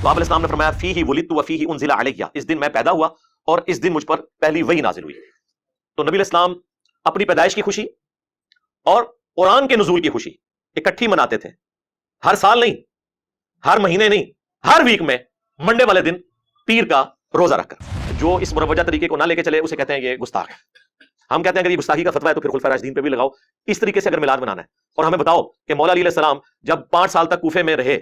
تو آپ علیہ السلام نے فرمایا فیہ ولدت و فیہ انزل علیہ، اس دن میں پیدا ہوا اور اس دن مجھ پر پہلی وحی نازل ہوئی۔ تو نبی علیہ السلام اپنی پیدائش کی خوشی اور قرآن کے نزول کی خوشی اکٹھی مناتے تھے، ہر سال نہیں، ہر مہینے نہیں، ہر ویک میں منڈے والے دن پیر کا روزہ رکھ کر۔ جو اس مروجہ طریقے کو نہ لے کے چلے اسے کہتے ہیں یہ گستاخ ہے۔ ہم کہتے ہیں اگر یہ گستاخی کا فتویٰ ہے تو پھر خلفائے راشدین پہ بھی لگاؤ۔ اس طریقے سے اگر میلاد منانا ہے، اور ہمیں بتاؤ کہ مولا علی علیہ السلام جب 5 سال تک کوفے میں رہے،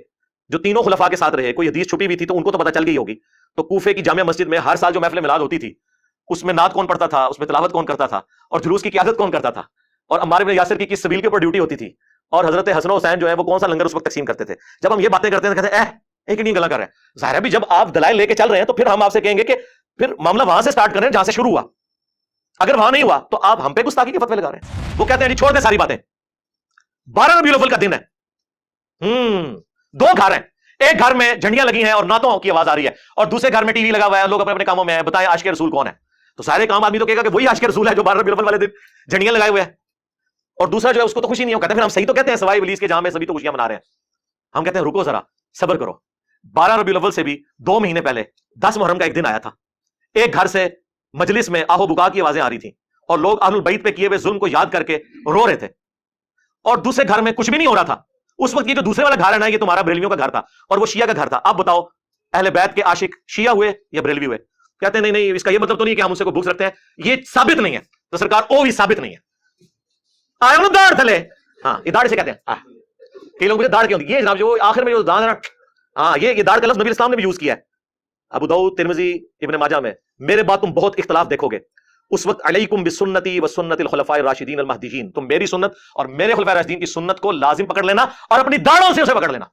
جو تینوں خلفاء کے ساتھ رہے، کوئی حدیث چھپی ہوئی تھی تو ان کو تو پتہ چل گئی ہوگی، تو کوفے کی جامع مسجد میں ہر سال جو محفل میلاد ہوتی تھی اس میں نعت کون پڑھتا تھا، اس میں تلاوت کون کرتا تھا، اور جلوس کی قیادت کون کرتا تھا، اور عمار بن یاسر کی کس سبیل کے اوپر ڈیوٹی ہوتی تھی، اور حضرت حسن و حسین جو ہے وہ کون سا لنگر اس وقت تقسیم کرتے تھے۔ جب ہم یہ باتیں کرتے ہیں تو کہتے ہیں ایک نہیں گلا کر رہے ہیں۔ ظاہر ہے بھی جب آپ دلائل لے کے چل رہے ہیں تو پھر ہم آپ سے کہیں گے کہ پھر معاملہ وہاں سے سٹارٹ کریں جہاں سے شروع ہوا۔ اگر وہاں نہیں ہوا تو آپ ہم پہ گستاخی کے فتوے لگا رہے ہیں۔ وہ کہتے ہیں جی چھوڑ دیں ساری باتیں، 12 ربیع الاول کا دن ہے، 2 گھر ہیں، ایک گھر میں جھنڈیاں لگی ہیں اور نعتوں کی آواز آ رہی ہے، اور دوسرے گھر میں ٹی وی لگا ہوا ہے، لوگ اپنے اپنے کاموں میں ہیں، بتائیں عاشق رسول کون ہے؟ تو سارے کام آدمی تو کہے گا کہ وہی عاشق رسول ہے جو 12 ربیع الاول والے دن جھنڈیاں لگائے ہوئے ہیں، اور دوسرا جو ہے اس کو تو خوشی نہیں ہو۔ کہتے ہیں پھر ہم صحیح تو کہتے ہیں سوائے ابلیس کے جہاں میں سبھی تو خوشیاں منا رہے ہیں۔ ہم کہتے ہیں رکو ذرا، صبر کرو، 12 ربیع الاول سے بھی 2 مہینے پہلے 10 محرم کا ایک دن آیا تھا، ایک گھر سے مجلس میں آہو بکا کی آوازیں آ رہی تھیں اور لوگ اہل البیت پہ کیے ہوئے ظلم کو یاد کر کے رو رہے تھے، اور دوسرے گھر میں کچھ بھی نہیں ہو رہا تھا۔ اس وقت یہ جو دوسرے والا گھر ہے نا، یہ تمہارا بریلویوں کا گھر تھا اور وہ شیعہ کا گھر تھا۔ اب بتاؤ اہل بیت کے عاشق شیعہ ہوئے یا بریلوی ہوئے؟ کہتے ہیں نہیں نہیں، اس کا یہ مطلب تو نہیں کہ ہم ان سے کوئی بغض رکھتے ہیں، یہ ثابت نہیں ہے۔ تو سرکار او بھی ثابت نہیں ہے، آئے انہوں داڑھ تھلے، ہاں یہ داڑھ سے کہتے ہیں۔ کئی لوگ مجھے داڑھ کیوں دی، یہ جناب جو آخر میں جو داڑھ ہے نا، ہاں یہ داڑھ کا لفظ نبی اسلام نے بھی یوز کیا ہے، ابو داؤد، ترمذی، ابن ماجہ میں۔ میرے بعد تم بہت اختلاف دیکھو گے، اس وقت علیکم بسنتی وسنت الخلفاء الراشدین المہدیین، تم میری سنت اور میرے خلفاء راشدین کی سنت کو لازم پکڑ لینا اور اپنی داڑھوں سے اسے پکڑ لینا۔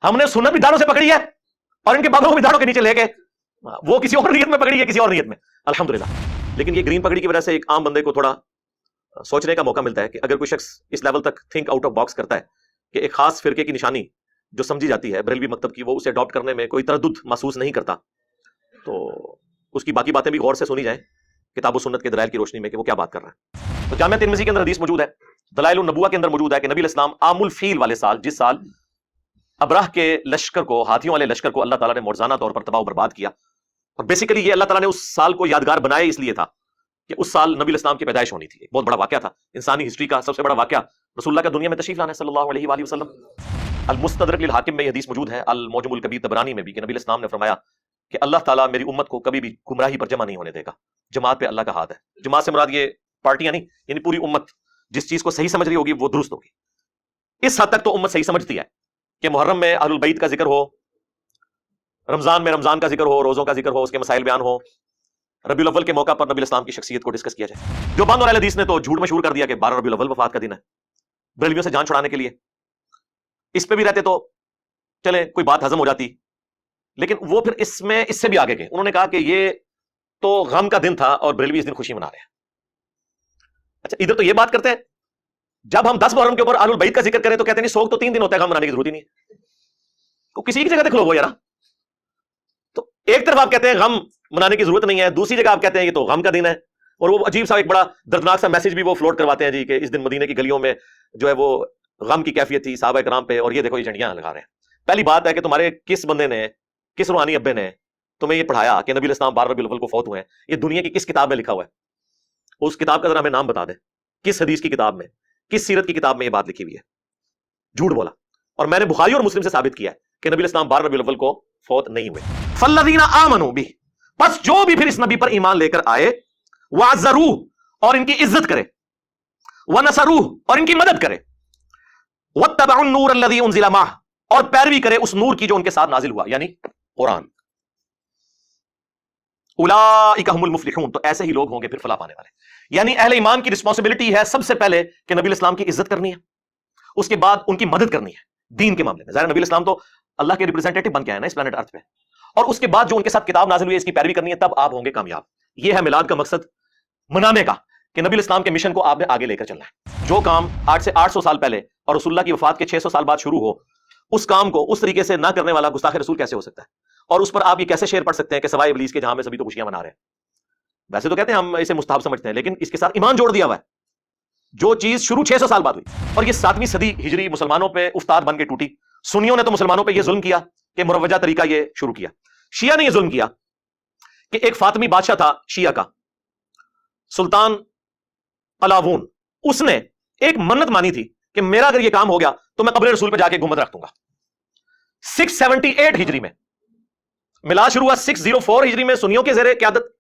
ہم نے سنت بھی داڑھوں سے پکڑی ہے اور ان کے بالوں کو بھی داڑھوں کے نیچے لے کے، وہ کسی اور نیت میں پکڑی ہے، کسی اور نیت میں، الحمدللہ۔ لیکن یہ گرین پگڑی کی وجہ سے ایک عام بندے کو تھوڑا سوچنے کا موقع ملتا ہے کہ اگر کوئی شخص اس لیول تک تھنک آؤٹ آف باکس کرتا ہے کہ ایک خاص فرقے کی نشانی جو سمجھی جاتی ہے بریلوی مکتب کی، وہ اسے اڈاپٹ کرنے میں کوئی تردد محسوس نہیں کرتا، تو اس کی باقی باتیں بھی غور سے سنی جائیں کتاب و سنت کے دلائل کی روشنی میں کہ وہ کیا بات کر رہا ہے۔ تو جامعہ ترمذی کے اندر حدیث موجود ہے، دلائل النبوہ کے اندر موجود ہے کہ نبی علیہ السلام عام الفیل والے سال، جس سال ابراہ کے لشکر کو، ہاتھیوں والے لشکر کو اللہ تعالیٰ نے معجزانہ طور پر تباہ و برباد کیا، اور بیسیکلی یہ اللہ تعالیٰ نے اس سال کو یادگار بنائے اس لیے تھا کہ اس سال نبی علیہ السلام کی پیدائش ہونی تھی۔ ایک بہت بڑا واقعہ تھا، انسانی ہسٹری کا سب سے بڑا واقعہ، رسول اللہ کا دنیا میں تشریف لانا ہے صلی اللہ علیہ وآلہ وسلم۔ المستدرک للحاکم میں یہ حدیث موجود ہے، المعجم الکبیر طبرانی میں بھی، کہ نبی علیہ السلام نے فرمایا کہ اللہ تعالیٰ میری امت کو کبھی بھی گمراہی پر جمع نہیں ہونے دے گا، جماعت پہ اللہ کا ہاتھ ہے۔ جماعت سے مراد یہ پارٹیاں نہیں، یعنی پوری امت جس چیز کو صحیح سمجھ رہی ہوگی وہ درست ہوگی۔ اس حد تک تو امت صحیح سمجھتی ہے کہ محرم میں اہل البیت کا ذکر ہو، رمضان میں رمضان کا ذکر ہو، روزوں کا ذکر ہو، اس کے مسائل بیان ہو، ربیع الاول کے موقع پر نبی الاسلام کی شخصیت کو ڈسکس کیا جائے۔ جو بند اور اہل حدیث نے تو جھوٹ مشہور کر دیا کہ 12 ربیع الاول وفات کا دن ہے، بریلویوں سے جان چھڑانے کے لیے۔ اس پہ بھی رہتے تو چلے کوئی بات ہضم ہو جاتی، لیکن وہ پھر اس میں اس سے بھی آگے گئے، انہوں نے کہا کہ یہ تو غم کا دن تھا اور بریلوی اس دن خوشی منا رہے ہیں۔ اچھا ادھر تو یہ بات کرتے ہیں، جب ہم 10 محرم کے اوپر اہل البیت کا ذکر کریں تو کہتے ہیں نہیں سوگ تو 3 دن ہوتا ہے، غم منانے کی ضرورت ہی نہیں ہے، تو کسی کی جگہ دیکھ لو وہ یار۔ تو ایک طرف آپ کہتے ہیں غم منانے کی ضرورت نہیں ہے، دوسری جگہ آپ کہتے ہیں یہ تو غم کا دن ہے، اور وہ عجیب سا ایک بڑا دردناک سا میسج بھی وہ فلوٹ کرواتے ہیں جی کہ اس دن مدینے کی گلیوں میں جو ہے وہ غم کی کیفیت تھی صحابہ کرام پہ، اور یہ دیکھو یہ جھنڈیاں لگا رہے ہیں۔ پہلی بات ہے کہ تمہارے کس بندے نے، کس روحانی ابے نے تمہیں یہ پڑھایا کہ نبی علیہ السلام 12 ربیع الاول کو فوت ہوئے ہیں؟ یہ دنیا کی کس کتاب میں لکھا ہوا ہے؟ اس کتاب کا ذرا ہمیں نام بتا دیں، کس حدیث کی کتاب میں، کس سیرت کی کتاب میں یہ بات لکھی ہوئی ہے؟ جھوٹ بولا، اور میں نے بخاری اور مسلم سے ثابت کیا ہے کہ نبی علیہ السلام 12 ربیع الاول کو فوت نہیں ہوئے۔ فالذین آمنوا بہ، پس جو بھی پھر اس نبی پر ایمان لے کر آئے، وعزروہ، اور ان کی عزت کرے، ونصروہ، اور ان کی مدد کرے، واتبعوا النور الذی انزل معہ، اور پیروی کرے اس نور کی جو ان کے ساتھ نازل ہوا، یعنی قرآن، اولئک هم المفلحون، تو ایسے ہی لوگ ہوں گے پھر فلاح پانے والے۔ یعنی اہل ایمان کی رسپانسبلٹی ہے سب سے پہلے کہ نبی الاسلام کی عزت کرنی ہے، اس کے بعد ان کی مدد کرنی ہے دین کے معاملے میں۔ ظاہر نبی الاسلام تو اللہ کے ریپرزینٹیٹو بن کے آئے نا اس پلانٹ ارتھ پہ، اور اس کے بعد جو ان کے ساتھ کتاب نازل ہوئی ہے اس کی پیروی کرنی ہے، تب آپ ہوں گے کامیاب۔ یہ ہے میلاد کا مقصد منانے کا، کہ نبی الاسلام کے مشن کو آپ نے آگے لے کر چلنا ہے۔ جو کام آج سے 800 سال پہلے اور رسول اللہ کی وفات کے 600 سال بعد شروع ہو، اس کام کو اس طریقے سے نہ کرنے والا گستاخ رسول کیسے ہو سکتا ہے؟ اور اس پر آپ یہ کیسے شعر پڑھ سکتے ہیں کہ سوائے ابلیس کے جہاں میں سبھی تو خوشیاں منا رہے ہیں؟ ویسے تو کہتے ہیں ہم اسے مستحب سمجھتے ہیں، لیکن اس کے ساتھ ایمان جوڑ دیا ہوا ہے، جو چیز شروع 600 سال بعد ہوئی، اور یہ 7ویں صدی ہجری مسلمانوں پہ استاد بن کے ٹوٹی، سنیوں نے تو مسلمانوں پہ یہ ظلم کیا کہ مروجہ طریقہ یہ شروع کیا. شیعہ نے یہ ظلم کیا کہ ایک فاطمی بادشاہ تھا شیعہ کا، سلطان قلاوون، اس نے ایک منت مانی تھی کہ میرا اگر یہ کام ہو گیا تو میں قبر رسول پہ جا کے گنبد رکھ دوں گا. 678 ہجری میں میلاد شروع ہوا، 604 ہجری میں سنیوں کے زیر قیادت،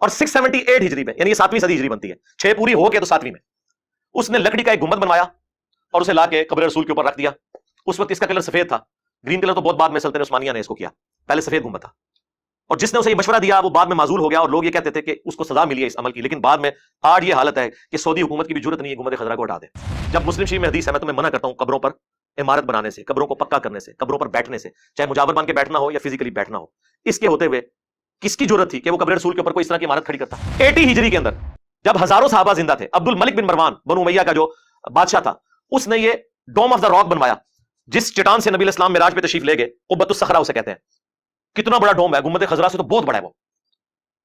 اور 678 ہجری میں، یعنی یہ 7ویں صدی ہجری بنتی ہے، 6 پوری ہو کے تو 7ویں میں اس نے لکڑی کا ایک گنبد بنوایا اور اسے لا کے قبر رسول کے اوپر رکھ دیا. اس وقت اس کا کلر سفید تھا، گرین کلر تو بہت بعد میں سلطنت عثمانیہ نے اس کو کیا، پہلے سفید گنبد تھا. اور جس نے اسے یہ مشورہ دیا وہ بعد میں معزول ہو گیا، اور لوگ یہ کہتے تھے کہ اس کو سزا ملی ہے اس عمل کی. لیکن بعد میں آج یہ حالت ہے کہ سعودی حکومت کی بھی جرت نہیں ہے گنبد خضرا کو ہٹا دے. جب مسلم شریف میں حدیث ہے، میں تمہیں منع کرتا ہوں قبروں پر عمارت بنانے سے، قبروں کو پکا کرنے سے، قبروں پر بیٹھنے سے، چاہے مجاور بن کے بیٹھنا ہو یا فزیکلی بیٹھنا ہو. اس کے ہوتے ہوئے کس کی جرت تھی کہ وہ قبر رسول کے اوپر کوئی اس طرح کی عمارت کھڑی کرتا؟ 80 ہجری کے اندر جب ہزاروں صحابہ زندہ تھے، عبد الملک بن مروان بنو امیہ کا جو بادشاہ تھا، اس نے یہ ڈوم آف دا راک بنوایا جس چٹان سے نبی علیہ السلام معراج پہ تشریف لے گئے. قبۃ الصخرہ اسے کہتے ہیں. کتنا بڑا ڈوم ہے، گنبد خضرا سے تو بہت بڑا ہے.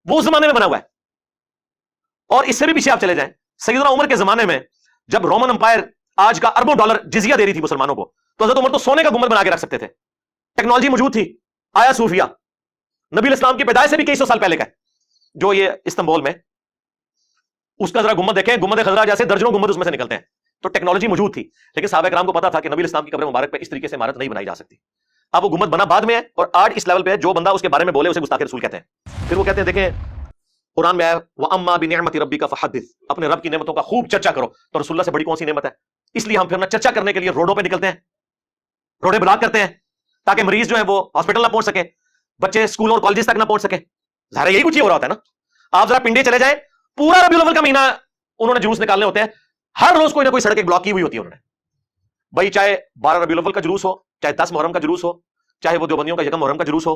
وہ اس زمانے میں بنا ہوا ہے. اور اس سے بھی پیچھے آپ چلے جائیں، سیدنا عمر کے زمانے میں جب رومن امپائر آج کا اربوں ڈالر جزیہ دے رہی تھی مسلمانوں کو، تو حضرت عمر تو سونے کا گنبد بنا کے رکھ سکتے تھے. ٹیکنالوجی موجود تھی. آیا صوفیہ نبی علیہ السلام کی پیدائش سے بھی کئی سو سال پہلے کا ہے جو یہ استنبول میں، اس کا ذرا گنبد دیکھیں، گنبد خضرا جیسے درجنوں گنبد اس میں سے نکلتے ہیں. تو ٹیکنالوجی موجود تھی، لیکن صحابہ کرام کو پتا تھا کہ نبی علیہ السلام کی قبر مبارک پہ اس طریقے سے عمارت نہیں بنائی جا سکتی. اب وہ گنبد بنا بعد میں ہے، اور آج اس لیول پہ جو بندہ اس کے بارے میں بولے اسے گستاخ رسول کہتے ہیں. پھر وہ کہتے ہیں، دیکھیں قرآن میں آیا وَأَمَّا بِنِعْمَةِ رَبِّكَ فَحَدِّثْ، اپنے رب کی نعمتوں کا خوب چرچا کرو. تو رسول اللہ سے بڑی کون سی نعمت ہے؟ اس لیے ہم پھر نہ چرچا کرنے کے لیے روڈوں پہ نکلتے ہیں، روڈے بلاک کرتے ہیں تاکہ مریض جو ہے وہ ہاسپٹل نہ پہنچ سکے، بچے اسکولوں اور کالجز تک نہ پہنچ سکے. ظاہر یہی کچھ ہی ہو رہا ہوتا ہے نا. آپ ذرا پنڈے چلے جائیں، پورا ربیع الاول کا مہینہ انہوں نے جلوس نکالنے ہوتے ہیں، ہر روز کوئی نہ کوئی سڑک ایک بلاک کی ہوئی ہوتی ہے انہوں نے. بھائی چاہے 12 ربیع الاول کا جلوس ہو، چاہے 10 محرم کا جلوس ہو، چاہے وہ دیوبندیوں کا 1 محرم کا جلوس ہو،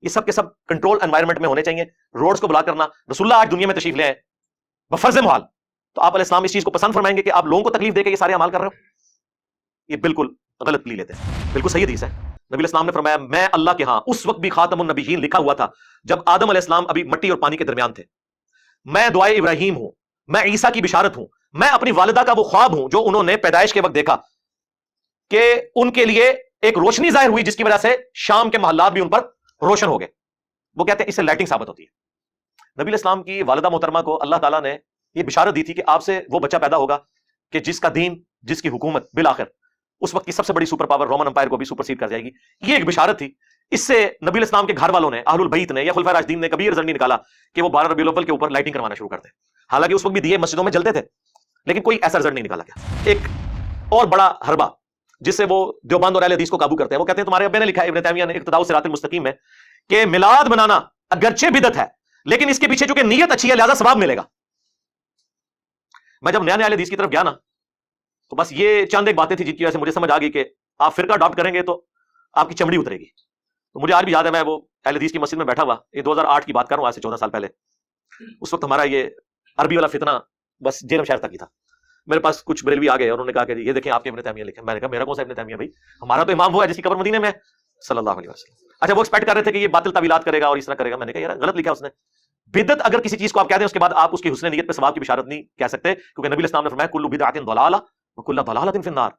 یہ سب کے سب کنٹرول انوائرمنٹ میں ہونے چاہیے. روڈز کو بلاک کرنا، رسول اللہ آج دنیا میں تشریف لے آئے بفرض محال، تو آپ علیہ السلام اس چیز کو پسند فرمائیں گے کہ آپ لوگوں کو تکلیف دے کے یہ سارے اعمال کر رہے ہو؟ یہ بالکل غلط پلی لیتے ہیں. بالکل صحیح حدیث ہے. نبی علیہ السلام نے فرمایا میں اللہ کے ہاں، اس وقت بھی خاتم النبیین لکھا ہوا تھا جب آدم علیہ السلام ابھی مٹی اور پانی کے درمیان تھے. میں دعائے ابراہیم ہوں، میں عیسیٰ کی بشارت ہوں، میں اپنی والدہ کا وہ خواب ہوں جو انہوں نے پیدائش کے وقت دیکھا کہ ان کے لیے ایک روشنی ظاہر ہوئی جس کی وجہ سے شام کے محلات بھی ان پر روشن ہو گئے. وہ کہتے ہیں اس سے لائٹنگ ثابت ہوتی ہے. نبی علیہ السلام کی والدہ محترمہ کو اللہ تعالیٰ نے یہ بشارت دی تھی کہ آپ سے وہ بچہ پیدا ہوگا کہ جس کا دین، جس کی حکومت بالآخر اس وقت کی سب سے بڑی سپر پاور رومن امپائر کو بھی سپرسیڈ کر جائے گی. یہ ایک بشارت تھی. اس سے نبی علیہ السلام کے گھر والوں نے، اہل البیت نے یا خلفائے راشدین نے کبھی رزلٹ نہیں نکالا کہ وہ 12 ربیع الاول کے اوپر لائٹنگ کروانا شروع کرتے. حالانکہ اس وقت بھی دیے مسجدوں میں جلتے تھے، لیکن کوئی ایسا رزلٹ نہیں نکالا گیا. ایک اور بڑا حربہ جس سے وہ دیوبند اور اہل حدیث کو قابو کرتے ہیں، وہ کہتے ہیں تمہارے ابے نے لکھا ہے، ابن تیمیہ نے اقتداء الصراط المستقیم میں، کہ میلاد بنانا اگرچہ بدعت ہے لیکن اس کے پیچھے چونکہ نیت اچھی ہے لہذا ثواب ملے گا. میں جب نیا نیا اہل حدیث کی طرف گیا نا، تو بس یہ چند ایک باتیں تھی جن کی وجہ سے مجھے سمجھ آ گئی کہ آپ فرقہ اڈاپٹ کریں گے تو آپ کی چمڑی اترے گی. تو مجھے آج بھی یاد ہے، میں وہ اہل حدیث کی مسجد میں بیٹھا ہوا، یہ 2008 کی بات کر رہا ہوں، آج سے 14 سال پہلے. اس وقت ہمارا یہ عربی والا فتنہ بس جیرم شہر تک ہی تھا. میرے پاس کچھ بریلوی آ گئے اور انہوں نے کہا کہ یہ دیکھیں آپ کے ابن تیمیہ لکھے. میں نے کہا میرا کون سا ابن تیمیہ بھائی، ہمارا تو امام وہ ہے جس کی قبر مدینے میں صلی اللہ علیہ وسلم. اچھا وہ ایکسپیکٹ کر رہے تھے کہ یہ باطل تعویلات کرے گا اور اس طرح کرے گا. میں نے کہا یار غلط لکھا اس نے. بدعت اگر کسی چیز کو آپ کہہ دیں اس کے بعد آپ اس کی حسن نیت پہ ثواب کی بشارت نہیں کہہ سکتے، کیونکہ نبی علیہ السلام نے فرمایا کل بدعۃ ضلالہ وکل ضلالۃ فی النار.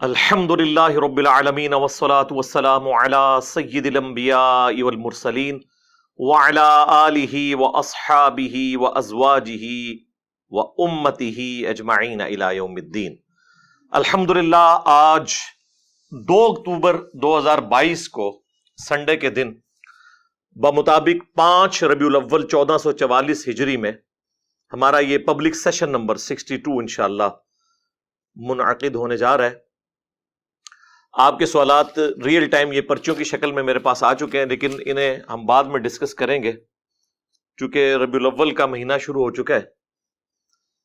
الحمدللہ رب العالمین والصلاة والسلام علی سید الانبیاء والمرسلین وعلی آلہ واصحابہ وازواجہ وامتہ اجمعین الی یوم الدین. الحمدللہ آج 2 اکتوبر 2022 کو سنڈے کے دن بمطابق 5 ربیع الاول 1444 ہجری میں ہمارا یہ پبلک سیشن نمبر 62 انشاءاللہ منعقد ہونے جا رہا ہے. آپ کے سوالات ریئل ٹائم یہ پرچیوں کی شکل میں میرے پاس آ چکے ہیں، لیکن انہیں ہم بعد میں ڈسکس کریں گے چونکہ ربیع الاول کا مہینہ شروع ہو چکا ہے.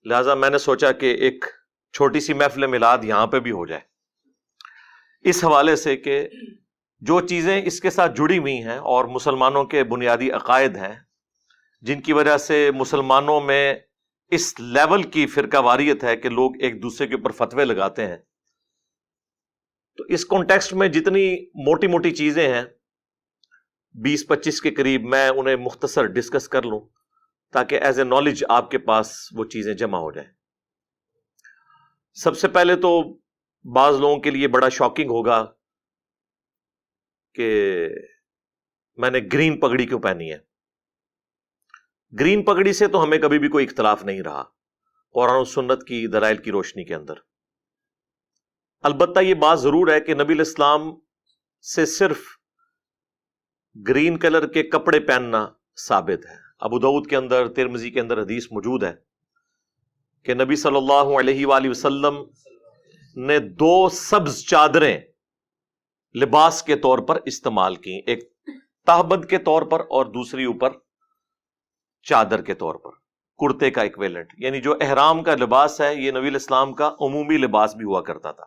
لہٰذا میں نے سوچا کہ ایک چھوٹی سی محفل میلاد یہاں پہ بھی ہو جائے، اس حوالے سے کہ جو چیزیں اس کے ساتھ جڑی ہوئی ہیں اور مسلمانوں کے بنیادی عقائد ہیں جن کی وجہ سے مسلمانوں میں اس لیول کی فرقہ واریت ہے کہ لوگ ایک دوسرے کے اوپر فتوے لگاتے ہیں. تو اس کانٹیکسٹ میں جتنی موٹی موٹی چیزیں ہیں 20-25 کے قریب میں انہیں مختصر ڈسکس کر لوں تاکہ ایز اے نالج آپ کے پاس وہ چیزیں جمع ہو جائیں. سب سے پہلے تو بعض لوگوں کے لیے بڑا شاکنگ ہوگا کہ میں نے گرین پگڑی کیوں پہنی ہے. گرین پگڑی سے تو ہمیں کبھی بھی کوئی اختلاف نہیں رہا قرآن و سنت کی دلائل کی روشنی کے اندر. البتہ یہ بات ضرور ہے کہ نبی علیہ السلام سے صرف گرین کلر کے کپڑے پہننا ثابت ہے. ابو داؤد کے اندر، ترمذی کے اندر حدیث موجود ہے کہ نبی صلی اللہ علیہ وآلہ وسلم نے 2 سبز چادریں لباس کے طور پر استعمال کی، ایک تہبند کے طور پر اور دوسری اوپر چادر کے طور پر، کرتے کا ایکویلنٹ. یعنی جو احرام کا لباس ہے یہ نبی علیہ السلام کا عمومی لباس بھی ہوا کرتا تھا.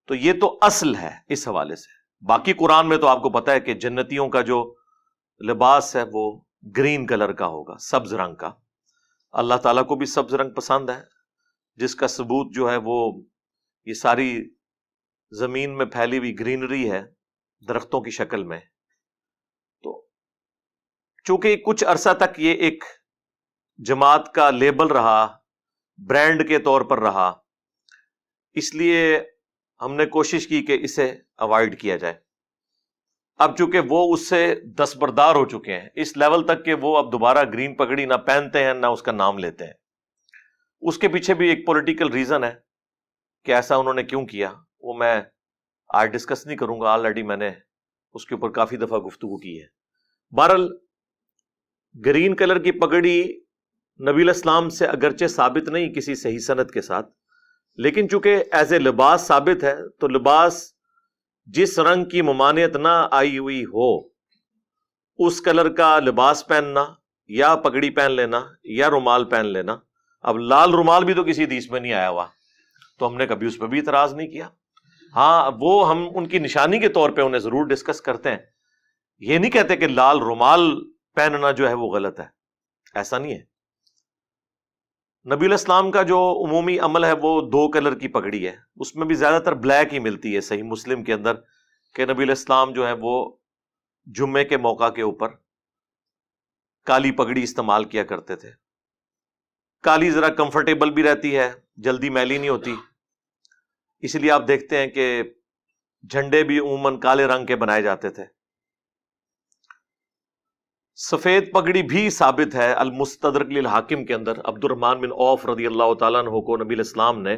تو یہ تو اصل ہے اس حوالے سے. باقی قرآن میں تو آپ کو پتا ہے کہ جنتیوں کا جو لباس ہے وہ گرین کلر کا ہوگا، سبز رنگ کا. اللہ تعالیٰ کو بھی سبز رنگ پسند ہے، جس کا ثبوت جو ہے وہ یہ ساری زمین میں پھیلی ہوئی گرینری ہے درختوں کی شکل میں. تو چونکہ کچھ عرصہ تک یہ ایک جماعت کا لیبل رہا، برانڈ کے طور پر رہا، اس لیے ہم نے کوشش کی کہ اسے اوائڈ کیا جائے. اب چونکہ وہ اس سے دستبردار ہو چکے ہیں اس لیول تک کہ وہ اب دوبارہ گرین پگڑی نہ پہنتے ہیں نہ اس کا نام لیتے ہیں. اس کے پیچھے بھی ایک پولیٹیکل ریزن ہے کہ ایسا انہوں نے کیوں کیا، وہ میں آج ڈسکس نہیں کروں گا، آلریڈی میں نے اس کے اوپر کافی دفعہ گفتگو کی ہے. بہرحال گرین کلر کی پگڑی نبی علیہ السلام سے اگرچہ ثابت نہیں کسی صحیح سند کے ساتھ، لیکن چونکہ ایز اے لباس ثابت ہے تو لباس جس رنگ کی ممانعت نہ آئی ہوئی ہو اس کلر کا لباس پہننا یا پگڑی پہن لینا یا رومال پہن لینا. اب لال رومال بھی تو کسی حدیث میں نہیں آیا ہوا تو ہم نے کبھی اس پہ بھی اعتراض نہیں کیا. ہاں وہ ہم ان کی نشانی کے طور پہ انہیں ضرور ڈسکس کرتے ہیں، یہ نہیں کہتے کہ لال رومال پہننا جو ہے وہ غلط ہے، ایسا نہیں ہے. نبی علیہ السلام کا جو عمومی عمل ہے وہ 2 کلر کی پگڑی ہے، اس میں بھی زیادہ تر بلیک ہی ملتی ہے. صحیح مسلم کے اندر کہ نبی علیہ السلام جو ہے وہ جمعے کے موقع کے اوپر کالی پگڑی استعمال کیا کرتے تھے. کالی ذرا کمفرٹیبل بھی رہتی ہے، جلدی میلی نہیں ہوتی، اس لیے آپ دیکھتے ہیں کہ جھنڈے بھی عموماً کالے رنگ کے بنائے جاتے تھے. سفید پگڑی بھی ثابت ہے المستدرک للحاکم کے اندر. عبد الرحمن بن عوف رضی اللہ تعالیٰ عنہ کو نبی علیہ السلام نے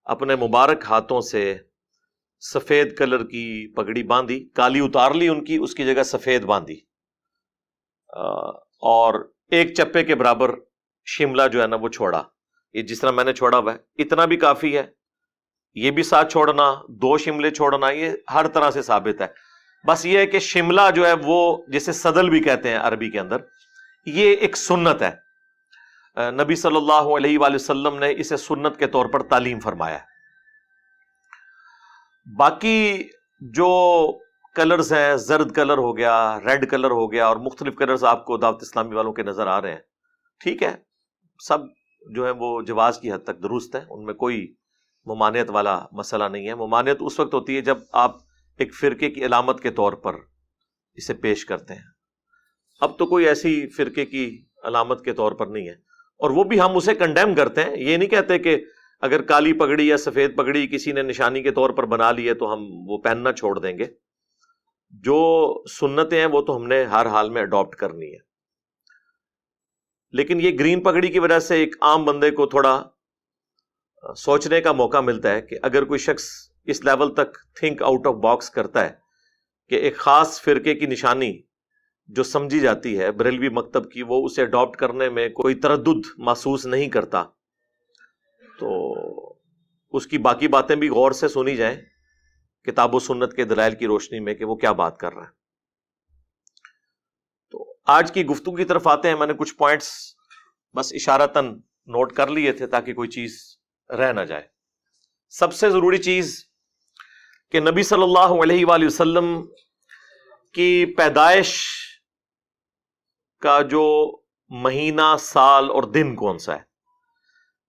اپنے مبارک ہاتھوں سے سفید کلر کی پگڑی باندھی، کالی اتار لی ان کی، اس کی جگہ سفید باندھی، اور 1 چپے کے برابر شملہ جو ہے نا وہ چھوڑا. یہ جس طرح میں نے چھوڑا ہوا ہے اتنا بھی کافی ہے، یہ بھی ساتھ چھوڑنا، 2 شملے چھوڑنا، یہ ہر طرح سے ثابت ہے. بس یہ ہے کہ شملہ جو ہے وہ جسے صدل بھی کہتے ہیں عربی کے اندر، یہ ایک سنت ہے. نبی صلی اللہ علیہ وآلہ وسلم نے اسے سنت کے طور پر تعلیم فرمایا ہے. باقی جو کلرز ہیں، زرد کلر ہو گیا، ریڈ کلر ہو گیا، اور مختلف کلرز آپ کو دعوت اسلامی والوں کے نظر آ رہے ہیں، ٹھیک ہے، سب جو ہے وہ جواز کی حد تک درست ہے، ان میں کوئی ممانعت والا مسئلہ نہیں ہے. ممانعت اس وقت ہوتی ہے جب آپ ایک فرقے کی علامت کے طور پر اسے پیش کرتے ہیں. اب تو کوئی ایسی فرقے کی علامت کے طور پر نہیں ہے، اور وہ بھی ہم اسے کنڈیم کرتے ہیں. یہ نہیں کہتے کہ اگر کالی پگڑی یا سفید پگڑی کسی نے نشانی کے طور پر بنا لی ہے تو ہم وہ پہننا چھوڑ دیں گے. جو سنتیں ہیں وہ تو ہم نے ہر حال میں اڈاپٹ کرنی ہے. لیکن یہ گرین پگڑی کی وجہ سے ایک عام بندے کو تھوڑا سوچنے کا موقع ملتا ہے کہ اگر کوئی شخص اس لیول تک تھنک آؤٹ آف باکس کرتا ہے کہ ایک خاص فرقے کی نشانی جو سمجھی جاتی ہے بریلوی مکتب کی، وہ اسے اڈاپٹ کرنے میں کوئی تردد محسوس نہیں کرتا، تو اس کی باقی باتیں بھی غور سے سنی جائیں کتاب و سنت کے دلائل کی روشنی میں کہ وہ کیا بات کر رہا ہے. تو آج کی گفتگو کی طرف آتے ہیں. میں نے کچھ پوائنٹس بس اشارتاً نوٹ کر لیے تھے تاکہ کوئی چیز رہ نہ جائے. سب سے ضروری چیز کہ نبی صلی اللہ علیہ وآلہ وسلم کی پیدائش کا جو مہینہ، سال اور دن کون سا ہے.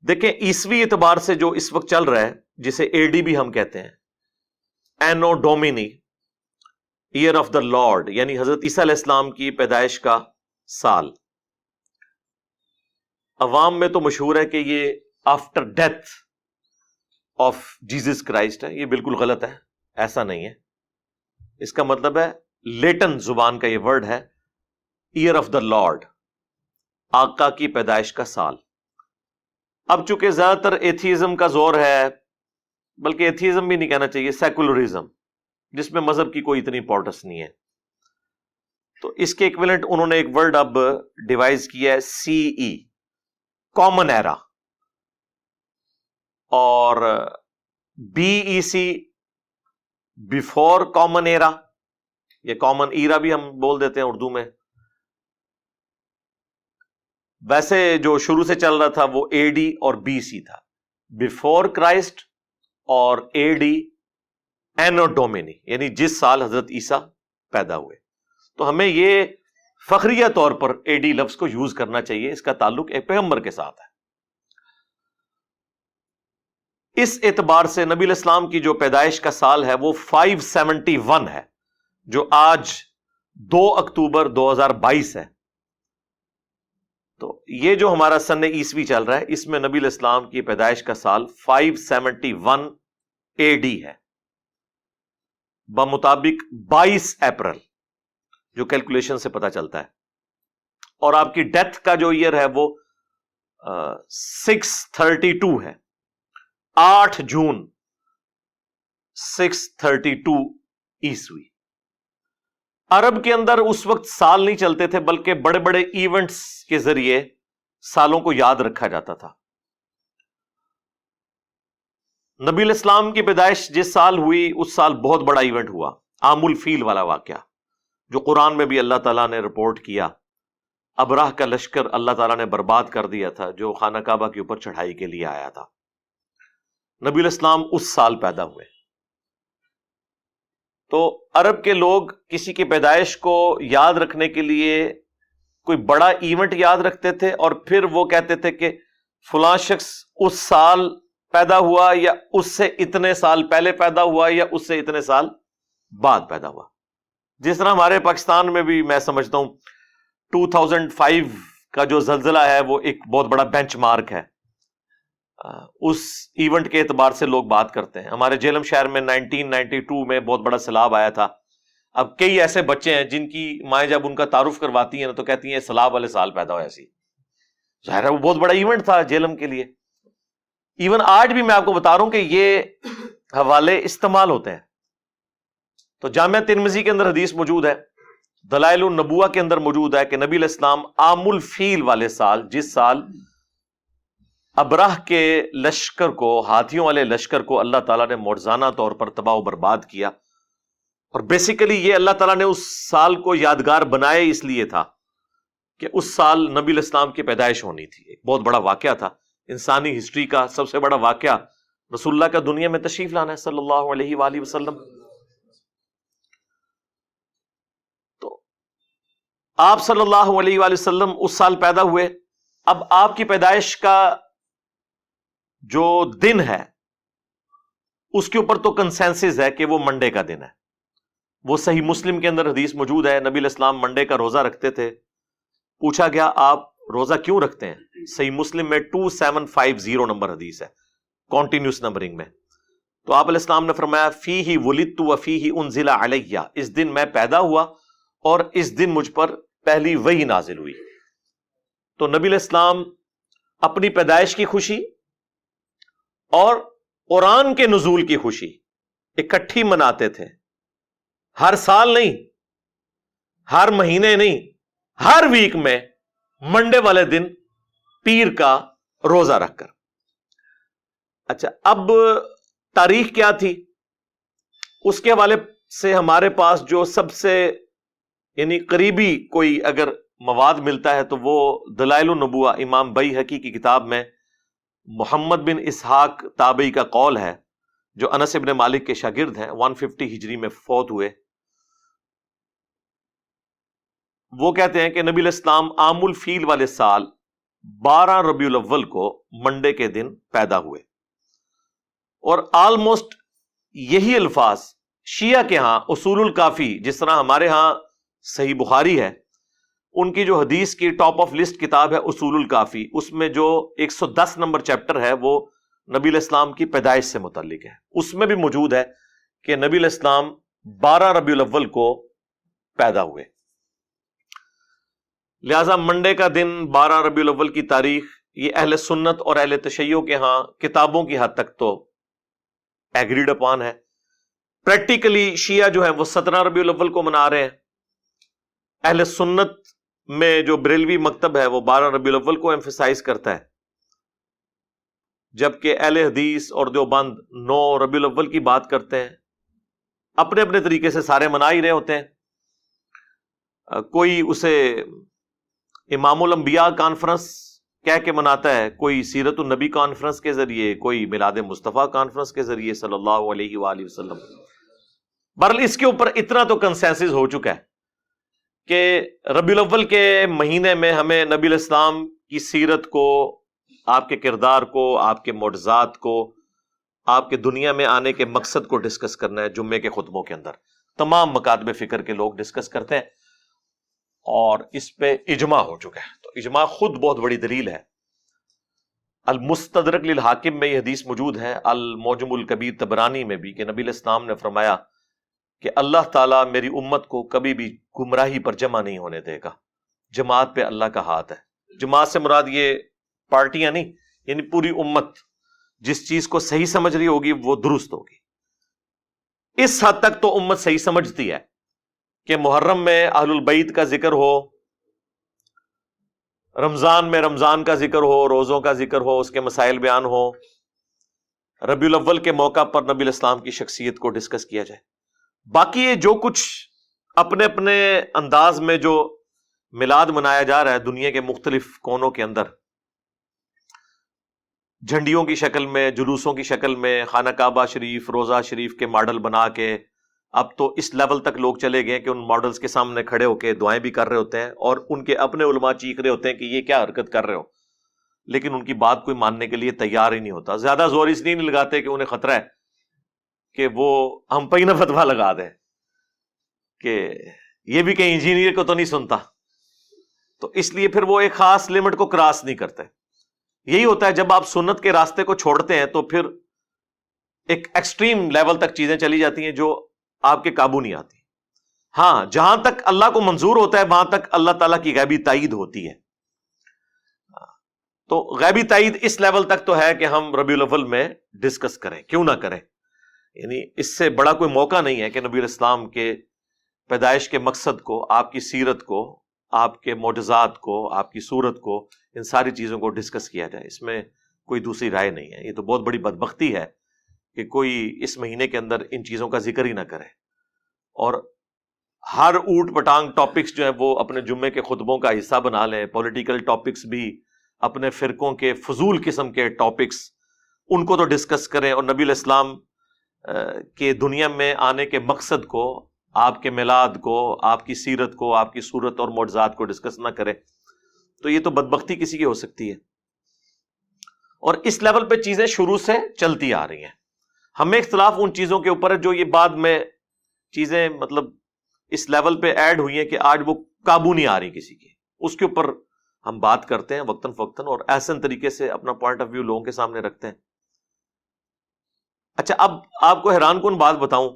دیکھیں عیسوی اعتبار سے جو اس وقت چل رہا ہے، جسے اے ڈی بھی ہم کہتے ہیں، اینو ڈومینی، ایئر آف دا لارڈ، یعنی حضرت عیسیٰ علیہ السلام کی پیدائش کا سال. عوام میں تو مشہور ہے کہ یہ after death of Jesus Christ ہے، یہ بالکل غلط ہے، ایسا نہیں ہے. اس کا مطلب ہے لیٹن زبان کا یہ ورڈ ہے ایئر آف دا لارڈ، آقا کی پیدائش کا سال. اب چونکہ زیادہ تر ایتھیزم کا زور ہے، بلکہ ایتھیزم بھی نہیں کہنا چاہیے، سیکولرزم، جس میں مذہب کی کوئی اتنی امپورٹنس نہیں ہے، تو اس کے ایکویلنٹ انہوں نے ایک ورڈ اب ڈیوائز کیا ہے، سی ای، کامن ایرا، اور B E C, before common era, یہ کامن ایرا بھی ہم بول دیتے ہیں اردو میں. ویسے جو شروع سے چل رہا تھا وہ اے ڈی اور بی سی تھا، بیفور کرائسٹ اور اے ڈی اینو ڈومینی، یعنی جس سال حضرت عیسیٰ پیدا ہوئے. تو ہمیں یہ فخریہ طور پر اے ڈی لفظ کو یوز کرنا چاہیے، اس کا تعلق ایک پیغمبر کے ساتھ ہے. اس اعتبار سے نبی الاسلام کی جو پیدائش کا سال ہے وہ 571 ہے، جو آج 2 اکتوبر 2022 ہے. تو یہ جو ہمارا سن عیسوی چل رہا ہے، اس میں نبی الاسلام کی پیدائش کا سال 571 اے ڈی ہے، بمطابق 22 اپریل، جو کیلکولیشن سے پتا چلتا ہے. اور آپ کی ڈیتھ کا جو ایئر ہے وہ 632 ہے، 8 جون 632 عیسوی. عرب کے اندر اس وقت سال نہیں چلتے تھے، بلکہ بڑے بڑے ایونٹس کے ذریعے سالوں کو یاد رکھا جاتا تھا. نبی الاسلام کی پیدائش جس سال ہوئی اس سال بہت بڑا ایونٹ ہوا، عام الفیل والا واقعہ، جو قرآن میں بھی اللہ تعالیٰ نے رپورٹ کیا. ابراہ کا لشکر اللہ تعالیٰ نے برباد کر دیا تھا، جو خانہ کعبہ کے اوپر چڑھائی کے لیے آیا تھا. نبی الاسلام اس سال پیدا ہوئے. تو عرب کے لوگ کسی کی پیدائش کو یاد رکھنے کے لیے کوئی بڑا ایونٹ یاد رکھتے تھے، اور پھر وہ کہتے تھے کہ فلاں شخص اس سال پیدا ہوا، یا اس سے اتنے سال پہلے پیدا ہوا، یا اس سے اتنے سال بعد پیدا ہوا. جس طرح ہمارے پاکستان میں بھی میں سمجھتا ہوں 2005 کا جو زلزلہ ہے وہ ایک بہت بڑا بینچ مارک ہے. اس ایونٹ کے اعتبار سے لوگ بات کرتے ہیں. ہمارے جہلم شہر میں 1992 میں بہت بڑا سیلاب آیا تھا. اب کئی ایسے بچے ہیں جن کی مائیں جب ان کا تعارف کرواتی ہیں تو کہتی ہیں سیلاب والے سال پیدا ہوا. ایسی ظاہر ہے وہ بہت بڑا ایونٹ تھا جہلم کے لیے. ایون آج بھی میں آپ کو بتا رہا ہوں کہ یہ حوالے استعمال ہوتے ہیں. تو جامعہ ترمذی کے اندر حدیث موجود ہے، دلائل النبوہ کے اندر موجود ہے کہ نبی علیہ السلام عام الفیل والے سال، جس سال ابراہ کے لشکر کو، ہاتھیوں والے لشکر کو اللہ تعالیٰ نے معجزانہ طور پر تباہ و برباد کیا. اور بیسیکلی یہ اللہ تعالیٰ نے اس سال کو یادگار بنائے اس لیے تھا کہ اس سال نبی علیہ السلام کی پیدائش ہونی تھی. ایک بہت بڑا واقعہ تھا، انسانی ہسٹری کا سب سے بڑا واقعہ رسول اللہ کا دنیا میں تشریف لانا ہے صلی اللہ علیہ وآلہ وسلم. تو آپ صلی اللہ علیہ وآلہ وسلم اس سال پیدا ہوئے. اب آپ کی پیدائش کا جو دن ہے اس کے اوپر تو کنسنسس ہے کہ وہ منڈے کا دن ہے. وہ صحیح مسلم کے اندر حدیث موجود ہے، نبی علیہ السلام منڈے کا روزہ رکھتے تھے. پوچھا گیا آپ روزہ کیوں رکھتے ہیں؟ صحیح مسلم میں 2750 نمبر حدیث ہے، کنٹینیوس نمبرنگ میں. تو آپ علیہ السلام نے فرمایا فیہ ولدت وفیہ انزل علیہ، اس دن میں پیدا ہوا اور اس دن مجھ پر پہلی وحی نازل ہوئی. تو نبی علیہ السلام اپنی پیدائش کی خوشی اور قرآن کے نزول کی خوشی اکٹھی مناتے تھے. ہر سال نہیں، ہر مہینے نہیں، ہر ویک میں منڈے والے دن پیر کا روزہ رکھ کر. اچھا، اب تاریخ کیا تھی اس کے حوالے سے ہمارے پاس جو سب سے یعنی قریبی کوئی اگر مواد ملتا ہے تو وہ دلائل النبوہ امام بیہقی کی کتاب میں محمد بن اسحاق تابعی کا قول ہے، جو انس ابن مالک کے شاگرد ہیں، 150 ہجری میں فوت ہوئے. وہ کہتے ہیں کہ نبی علیہ السلام عام الفیل والے سال 12 ربیع الاول کو منڈے کے دن پیدا ہوئے. اور آلموسٹ یہی الفاظ شیعہ کے ہاں اصول الکافی، جس طرح ہمارے ہاں صحیح بخاری ہے، ان کی جو حدیث کی ٹاپ آف لسٹ کتاب ہے اصول الکافی، اس میں جو 110 نمبر چیپٹر ہے وہ نبی علیہ السلام کی پیدائش سے متعلق ہے. اس میں بھی موجود ہے کہ نبی علیہ السلام 12 ربیع الاول کو پیدا ہوئے. لہذا منڈے کا دن 12 ربیع الاول کی تاریخ یہ اہل سنت اور اہل تشیع کے ہاں کتابوں کی حد تک تو ایگریڈ اپان ہے. پریکٹیکلی شیعہ جو ہے وہ 17 ربیع الاول کو منا رہے ہیں. اہل سنت میں جو بریلوی مکتب ہے وہ 12 ربیع الاول کو ایمفیسائز کرتا ہے، جبکہ اہل حدیث اور دیوبند 9 ربیع الاول کی بات کرتے ہیں. اپنے اپنے طریقے سے سارے منا ہی رہے ہوتے ہیں. کوئی اسے امام الانبیاء کانفرنس کہہ کے مناتا ہے، کوئی سیرت النبی کانفرنس کے ذریعے، کوئی میلاد مصطفیٰ کانفرنس کے ذریعے صلی اللہ علیہ وآلہ وسلم. بہرحال اس کے اوپر اتنا تو کنسنسس ہو چکا ہے کہ ربیع الاول کے مہینے میں ہمیں نبی علیہ السلام کی سیرت کو، آپ کے کردار کو، آپ کے معجزات کو، آپ کے دنیا میں آنے کے مقصد کو ڈسکس کرنا ہے. جمعے کے خطبوں کے اندر تمام مکاتب فکر کے لوگ ڈسکس کرتے ہیں اور اس پہ اجماع ہو چکا ہے. تو اجماع خود بہت بڑی دلیل ہے. المستدرک للحاکم میں یہ حدیث موجود ہے، المعجم الکبیر طبرانی میں بھی، کہ نبی علیہ السلام نے فرمایا کہ اللہ تعالیٰ میری امت کو کبھی بھی گمراہی پر جمع نہیں ہونے دے گا. جماعت پہ اللہ کا ہاتھ ہے. جماعت سے مراد یہ پارٹیاں نہیں، یعنی پوری امت جس چیز کو صحیح سمجھ رہی ہوگی وہ درست ہوگی. اس حد تک تو امت صحیح سمجھتی ہے کہ محرم میں اہل البیت کا ذکر ہو، رمضان میں رمضان کا ذکر ہو، روزوں کا ذکر ہو، اس کے مسائل بیان ہو، ربیع الاول کے موقع پر نبی علیہ السلام کی شخصیت کو ڈسکس کیا جائے. باقی یہ جو کچھ اپنے اپنے انداز میں جو میلاد منایا جا رہا ہے دنیا کے مختلف کونوں کے اندر، جھنڈیوں کی شکل میں، جلوسوں کی شکل میں، خانہ کعبہ شریف، روضہ شریف کے ماڈل بنا کے، اب تو اس لیول تک لوگ چلے گئے کہ ان ماڈلز کے سامنے کھڑے ہو کے دعائیں بھی کر رہے ہوتے ہیں اور ان کے اپنے علماء چیخ رہے ہوتے ہیں کہ یہ کیا حرکت کر رہے ہو، لیکن ان کی بات کوئی ماننے کے لیے تیار ہی نہیں ہوتا. زیادہ زور اس لیے نہیں لگاتے کہ انہیں خطرہ ہے کہ وہ ہم پہ ہی نہ فتویٰ لگا دیں کہ یہ بھی کہیں انجینئر کو تو نہیں سنتا، تو اس لیے پھر وہ ایک خاص لمٹ کو کراس نہیں کرتے. یہی ہوتا ہے جب آپ سنت کے راستے کو چھوڑتے ہیں تو پھر ایک ایکسٹریم لیول تک چیزیں چلی جاتی ہیں جو آپ کے قابو نہیں آتی. ہاں، جہاں تک اللہ کو منظور ہوتا ہے وہاں تک اللہ تعالیٰ کی غیبی تائید ہوتی ہے. تو غیبی تائید اس لیول تک تو ہے کہ ہم ربیع الاول میں ڈسکس کریں، کیوں نہ کریں. یعنی اس سے بڑا کوئی موقع نہیں ہے کہ نبی علیہ السلام کے پیدائش کے مقصد کو، آپ کی سیرت کو، آپ کے معجزات کو، آپ کی صورت کو، ان ساری چیزوں کو ڈسکس کیا جائے. اس میں کوئی دوسری رائے نہیں ہے. یہ تو بہت بڑی بدبختی ہے کہ کوئی اس مہینے کے اندر ان چیزوں کا ذکر ہی نہ کرے اور ہر اوٹ پٹانگ ٹاپکس جو ہیں وہ اپنے جمعے کے خطبوں کا حصہ بنا لیں. پولیٹیکل ٹاپکس بھی، اپنے فرقوں کے فضول قسم کے ٹاپکس، ان کو تو ڈسکس کریں اور نبی علیہ السلام کے دنیا میں آنے کے مقصد کو، آپ کے میلاد کو، آپ کی سیرت کو، آپ کی صورت اور معجزات کو ڈسکس نہ کرے. تو یہ تو بدبختی کسی کی ہو سکتی ہے. اور اس لیول پہ چیزیں شروع سے چلتی آ رہی ہیں. ہمیں اختلاف ان چیزوں کے اوپر ہے جو یہ بعد میں چیزیں مطلب اس لیول پہ ایڈ ہوئی ہیں کہ آج وہ قابو نہیں آ رہی کسی کی. اس کے اوپر ہم بات کرتے ہیں وقتاً فوقتاً اور احسن طریقے سے اپنا پوائنٹ آف ویو لوگوں کے سامنے رکھتے ہیں. اچھا، اب آپ کو حیران کن بات بتاؤں،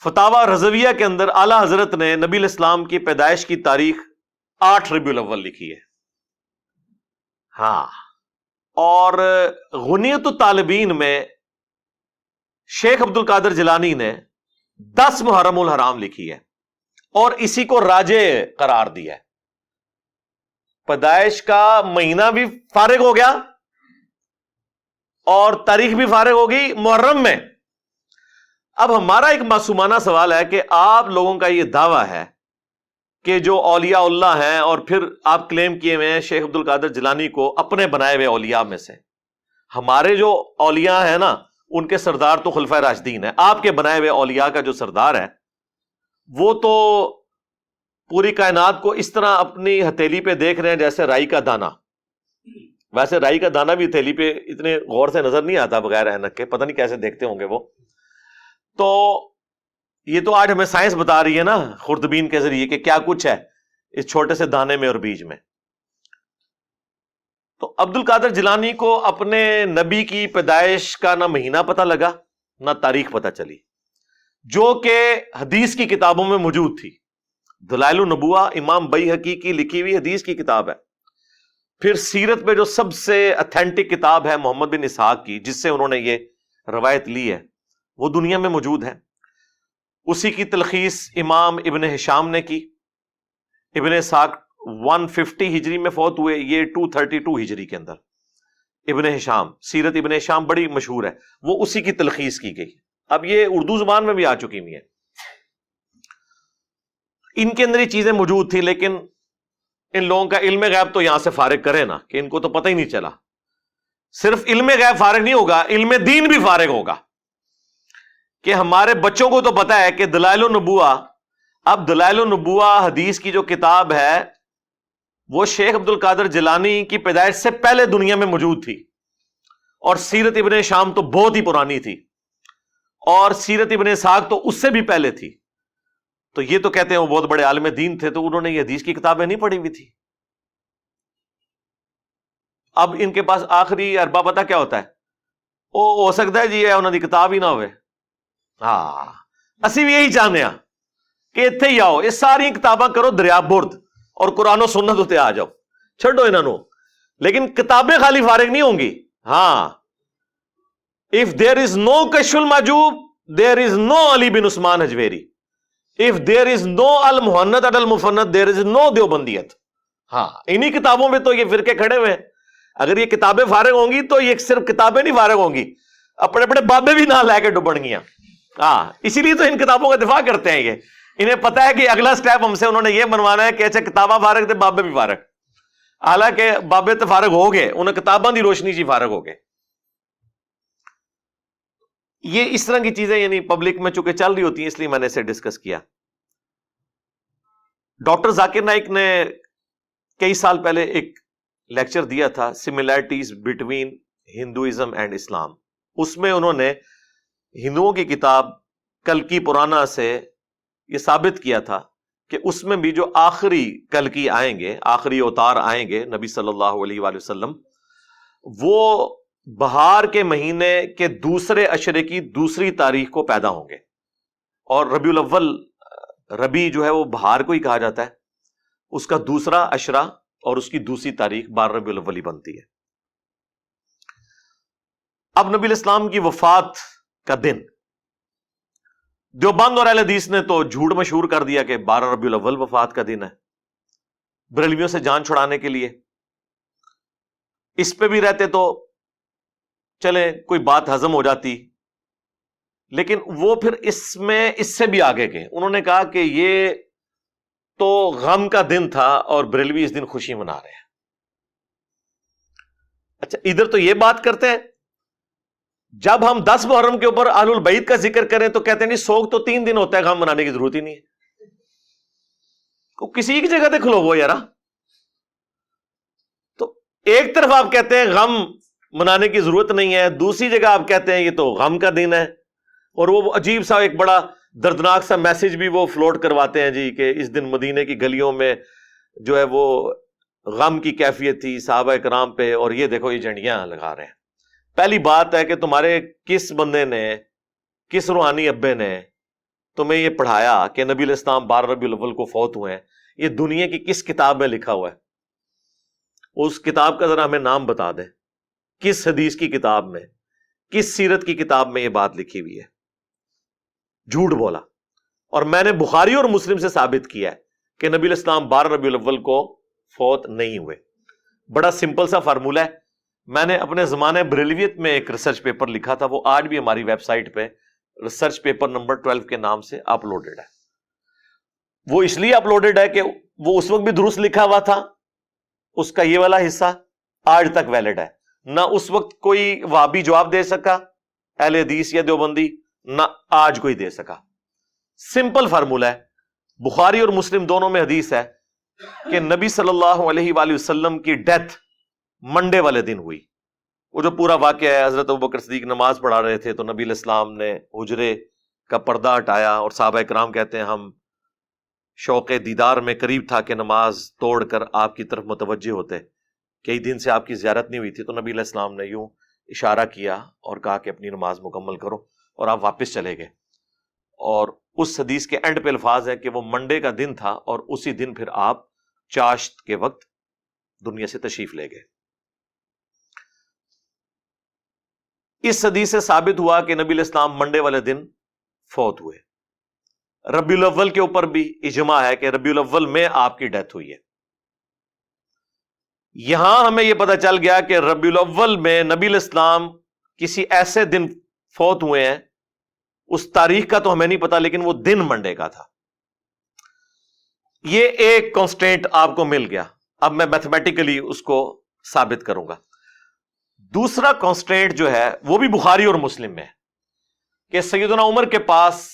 فتاوی رضویہ کے اندر اعلیٰ حضرت نے نبی علیہ السلام کی پیدائش کی تاریخ 8 ربیع الاول لکھی ہے. ہاں، اور غنیت الطالبین میں شیخ عبد القادر جیلانی نے 10 محرم الحرام لکھی ہے اور اسی کو راجع قرار دیا ہے. پیدائش کا مہینہ بھی فارغ ہو گیا اور تاریخ بھی فارغ ہوگی محرم میں. اب ہمارا ایک معصومانہ سوال ہے کہ آپ لوگوں کا یہ دعویٰ ہے کہ جو اولیاء اللہ ہیں، اور پھر آپ کلیم کیے ہوئے ہیں شیخ عبد القادر جیلانی کو اپنے بنائے ہوئے اولیاء میں سے. ہمارے جو اولیاء ہیں نا ان کے سردار تو خلفائے راشدین ہیں. آپ کے بنائے ہوئے اولیاء کا جو سردار ہے وہ تو پوری کائنات کو اس طرح اپنی ہتھیلی پہ دیکھ رہے ہیں جیسے رائی کا دانہ. ویسے رائی کا دانہ بھی ہتھیلی پہ اتنے غور سے نظر نہیں آتا بغیر اینک کے، پتہ نہیں کیسے دیکھتے ہوں گے وہ. تو یہ تو آج ہمیں سائنس بتا رہی ہے نا خوردبین کے ذریعے کہ کیا کچھ ہے اس چھوٹے سے دانے میں اور بیج میں. تو عبد القادر جیلانی کو اپنے نبی کی پیدائش کا نہ مہینہ پتہ لگا نہ تاریخ پتہ چلی، جو کہ حدیث کی کتابوں میں موجود تھی۔ دلائل النبوہ امام بیہقی کی لکھی ہوئی حدیث کی کتاب ہے۔ پھر سیرت میں جو سب سے اتھینٹک کتاب ہے محمد بن اسحاق کی، جس سے انہوں نے یہ روایت لی ہے، وہ دنیا میں موجود ہے۔ اسی کی تلخیص امام ابن ہشام نے کی۔ ابن اسحاق 150 ہجری میں فوت ہوئے، یہ 232 ہجری کے اندر۔ ابن ہشام، سیرت ابن ہشام بڑی مشہور ہے، وہ اسی کی تلخیص کی گئی۔ اب یہ اردو زبان میں بھی آ چکی ہوئی ہے۔ ان کے اندر یہ چیزیں موجود تھی، لیکن ان لوگوں کا علم غیب تو یہاں سے فارغ کرے نا، کہ ان کو تو پتہ ہی نہیں چلا۔ صرف علم غیب فارغ نہیں ہوگا، علم دین بھی فارغ ہوگا، کہ ہمارے بچوں کو تو پتہ ہے کہ دلائل النبوہ، اب دلائل النبوہ حدیث کی جو کتاب ہے وہ شیخ عبد القادر جیلانی کی پیدائش سے پہلے دنیا میں موجود تھی، اور سیرت ابن شام تو بہت ہی پرانی تھی، اور سیرت ابن اسحاق تو اس سے بھی پہلے تھی۔ تو یہ تو کہتے ہیں وہ بہت بڑے عالم دین تھے، تو انہوں نے یہ حدیث کی کتابیں نہیں پڑھی ہوئی تھی۔ اب ان کے پاس آخری اربا پتہ کیا ہوتا ہے؟ وہ ہو سکتا ہے جی یہ انہوں نے کتاب ہی نہ ہوئے۔ ہاں، اسی بھی یہی چاہنے ہیں کہ اتنے ہی آؤ، یہ ساری کتاباں کرو دریا برد اور قرآن و سنت ہوتے آ جاؤ، چھڈو انہوں نے۔ لیکن کتابیں خالی فارغ نہیں ہوں گی۔ ہاں، if there is no کشف al Mahjub there is no Ali bin Usman Hujwiri, if there is no المحنت Al Mufannad there is no دیوبندیت۔ ہاں، انہی کتابوں میں تو یہ فرقے کھڑے ہوئے ہیں۔ اگر یہ کتابیں فارغ ہوں گی تو یہ صرف کتابیں نہیں فارغ ہوں گی، اپنے اپنے بابے بھی نہ لے کے ڈبڑ گیاں۔ ہاں، اسی لیے تو ان کتابوں کا دفاع کرتے ہیں۔ یہ انہیں پتہ ہے کہ اگلا سٹیپ ہم سے انہوں نے یہ بنوانا ہے کہ اچھا کتاباں فارغ تھے، بابے بھی فارغ، حالانکہ بابے تو فارغ ہو گئے، انہیں کتاباں دی روشنی سے فارغ ہو گئے۔ یہ اس طرح کی چیزیں یعنی پبلک میں چونکہ چل رہی ہوتی ہیں، اس لیے میں نے اسے ڈسکس کیا۔ ڈاکٹر ذاکر نائک نے کئی سال پہلے ایک لیکچر دیا تھا، سملیرٹیز بٹوین ہندوازم اینڈ اسلام۔ اس میں انہوں نے ہندوؤں کی کتاب کلکی پرانا سے یہ ثابت کیا تھا کہ اس میں بھی جو آخری کلکی آئیں گے، آخری اوتار آئیں گے نبی صلی اللہ علیہ وآلہ وسلم، وہ بہار کے مہینے کے دوسرے عشرے کی دوسری تاریخ کو پیدا ہوں گے، اور ربیع الاول، ربیع جو ہے وہ بہار کو ہی کہا جاتا ہے، اس کا دوسرا عشرہ اور اس کی دوسری تاریخ 12 ربیع الاول ہی بنتی ہے۔ اب نبی الاسلام کی وفات کا دن دیوبند اور اہل حدیث نے تو جھوٹ مشہور کر دیا کہ 12 ربیع الاول وفات کا دن ہے، بریلویوں سے جان چھڑانے کے لیے۔ اس پہ بھی رہتے تو چلے کوئی بات ہضم ہو جاتی، لیکن وہ پھر اس میں اس سے بھی آگے گئے۔ انہوں نے کہا کہ یہ تو غم کا دن تھا اور بریلوی اس دن خوشی منا رہے ہیں۔ اچھا، ادھر تو یہ بات کرتے ہیں، جب ہم 10 محرم کے اوپر اہل البیت کا ذکر کریں تو کہتے ہیں نہیں، سوگ تو 3 دن ہوتا ہے، غم منانے کی ضرورت ہی نہیں ہے۔ کسی ایک جگہ کھلو وہ یار، تو ایک طرف آپ کہتے ہیں غم منانے کی ضرورت نہیں ہے، دوسری جگہ آپ کہتے ہیں یہ تو غم کا دن ہے، اور وہ عجیب سا ایک بڑا دردناک سا میسج بھی وہ فلوٹ کرواتے ہیں جی کہ اس دن مدینے کی گلیوں میں جو ہے وہ غم کی کیفیت تھی صحابہ کرام پہ، اور یہ دیکھو یہ جھنڈیاں لگا رہے ہیں۔ پہلی بات ہے کہ تمہارے کس بندے نے، کس روحانی ابے نے تمہیں یہ پڑھایا کہ نبی علیہ السلام 12 ربیع الاول کو فوت ہوئے ہیں؟ یہ دنیا کی کس کتاب میں لکھا ہوا ہے؟ اس کتاب کا ذرا ہمیں نام بتا دیں، کس حدیث کی کتاب میں، کس سیرت کی کتاب میں یہ بات لکھی ہوئی ہے؟ جھوٹ بولا۔ اور میں نے بخاری اور مسلم سے ثابت کیا ہے کہ نبی علیہ السلام 12 ربیع الاول کو فوت نہیں ہوئے۔ بڑا سمپل سا فارمولہ ہے، میں نے اپنے زمانے بریلویت میں ایک ریسرچ پیپر لکھا تھا، وہ آج بھی ہماری ویب سائٹ پہ ریسرچ پیپر نمبر 12 کے نام سے اپلوڈڈ ہے۔ وہ اس لیے اپلوڈڈ ہے کہ وہ اس وقت بھی درست لکھا ہوا تھا، اس کا یہ والا حصہ آج تک ویلڈ ہے، نہ اس وقت کوئی وہابی جواب دے سکا اہل حدیث یا دیوبندی، نہ آج کوئی دے سکا۔ سمپل فارمولہ ہے، بخاری اور مسلم دونوں میں حدیث ہے کہ نبی صلی اللہ علیہ وآلہ وسلم کی ڈیتھ منڈے والے دن ہوئی۔ وہ جو پورا واقعہ ہے، حضرت ابوبکر صدیق نماز پڑھا رہے تھے تو نبی علیہ السلام نے حجرے کا پردہ ہٹایا، اور صحابہ کرام کہتے ہیں ہم شوق دیدار میں قریب تھا کہ نماز توڑ کر آپ کی طرف متوجہ ہوتے کئی دن سے آپ کی زیارت نہیں ہوئی تھی، تو نبی علیہ السلام نے یوں اشارہ کیا اور کہا کہ اپنی نماز مکمل کرو، اور آپ واپس چلے گئے. اور اس حدیث کے اینڈ پہ الفاظ ہے کہ وہ منڈے کا دن تھا اور اسی دن پھر آپ چاشت کے وقت دنیا سے تشریف لے گئے. اس حدیث سے ثابت ہوا کہ نبی علیہ السلام منڈے والے دن فوت ہوئے. ربیع الاول کے اوپر بھی اجماع ہے کہ ربیع الاول میں آپ کی ڈیتھ ہوئی ہے. یہاں ہمیں یہ پتہ چل گیا کہ ربیع الاول میں نبی علیہ السلام کسی ایسے دن فوت ہوئے ہیں، اس تاریخ کا تو ہمیں نہیں پتا، لیکن وہ دن منڈے کا تھا. یہ ایک کانسٹینٹ آپ کو مل گیا. اب میں میتھمیٹیکلی اس کو ثابت کروں گا. دوسرا کانسٹینٹ جو ہے وہ بھی بخاری اور مسلم میں ہے کہ سیدنا عمر کے پاس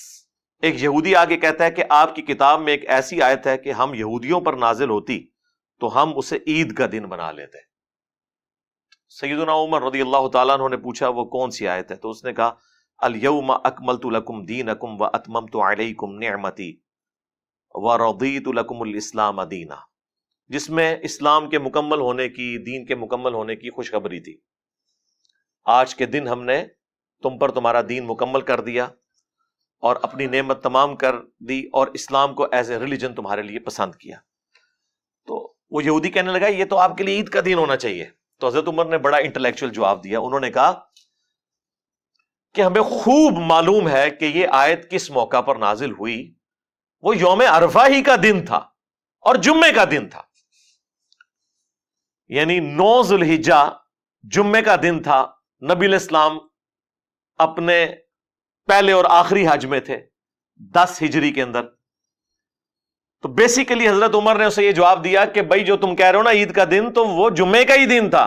ایک یہودی آگے کہتا ہے کہ آپ کی کتاب میں ایک ایسی آیت ہے کہ ہم یہودیوں پر نازل ہوتی تو ہم اسے عید کا دن بنا لیتے. سیدنا عمر رضی اللہ تعالیٰ عنہ نے پوچھا وہ کون سی آیت ہے؟ تو اس نے کہا الیوم اکملت لکم دینکم واتممت علیکم نعمتی ورضیت لکم الاسلام دینا، جس میں اسلام کے مکمل ہونے کی، دین کے مکمل ہونے کی خوشخبری تھی. آج کے دن ہم نے تم پر تمہارا دین مکمل کر دیا اور اپنی نعمت تمام کر دی اور اسلام کو ایز اے ریلیجن تمہارے لیے پسند کیا. تو وہ یہودی کہنے لگا یہ تو آپ کے لیے عید کا دن ہونا چاہیے. تو حضرت عمر نے بڑا انٹلیکچوئل جواب دیا. انہوں نے کہا کہ ہمیں خوب معلوم ہے کہ یہ آیت کس موقع پر نازل ہوئی. وہ یوم عرفہ ہی کا دن تھا اور جمعے کا دن تھا، یعنی 9 ذو الحجہ جمعے کا دن تھا. نبی علیہ السلام اپنے پہلے اور آخری حج میں تھے 10 ہجری کے اندر. تو بیسیکلی حضرت عمر نے اسے یہ جواب دیا کہ بھائی جو تم کہہ رہے ہو نا عید کا دن، تو وہ جمعے کا ہی دن تھا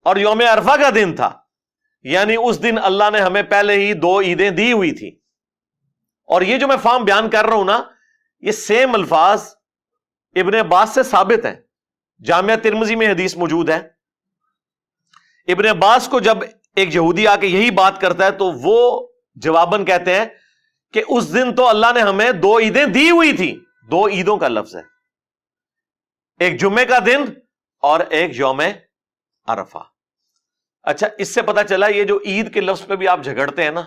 اور یوم عرفہ کا دن تھا. یعنی اس دن اللہ نے ہمیں پہلے ہی 2 عیدیں دی ہوئی تھی. اور یہ جو میں فارم بیان کر رہا ہوں نا، یہ سیم الفاظ ابن عباس سے ثابت ہیں. جامعہ ترمذی میں حدیث موجود ہے. ابن عباس کو جب ایک یہودی آ کے یہی بات کرتا ہے تو وہ جواباً کہتے ہیں کہ اس دن تو اللہ نے ہمیں 2 عیدیں دی ہوئی تھی. 2 عیدوں کا لفظ ہے، ایک جمعے کا دن اور ایک یوم عرفہ. اچھا، اس سے پتا چلا یہ جو عید کے لفظ پہ بھی آپ جھگڑتے ہیں نا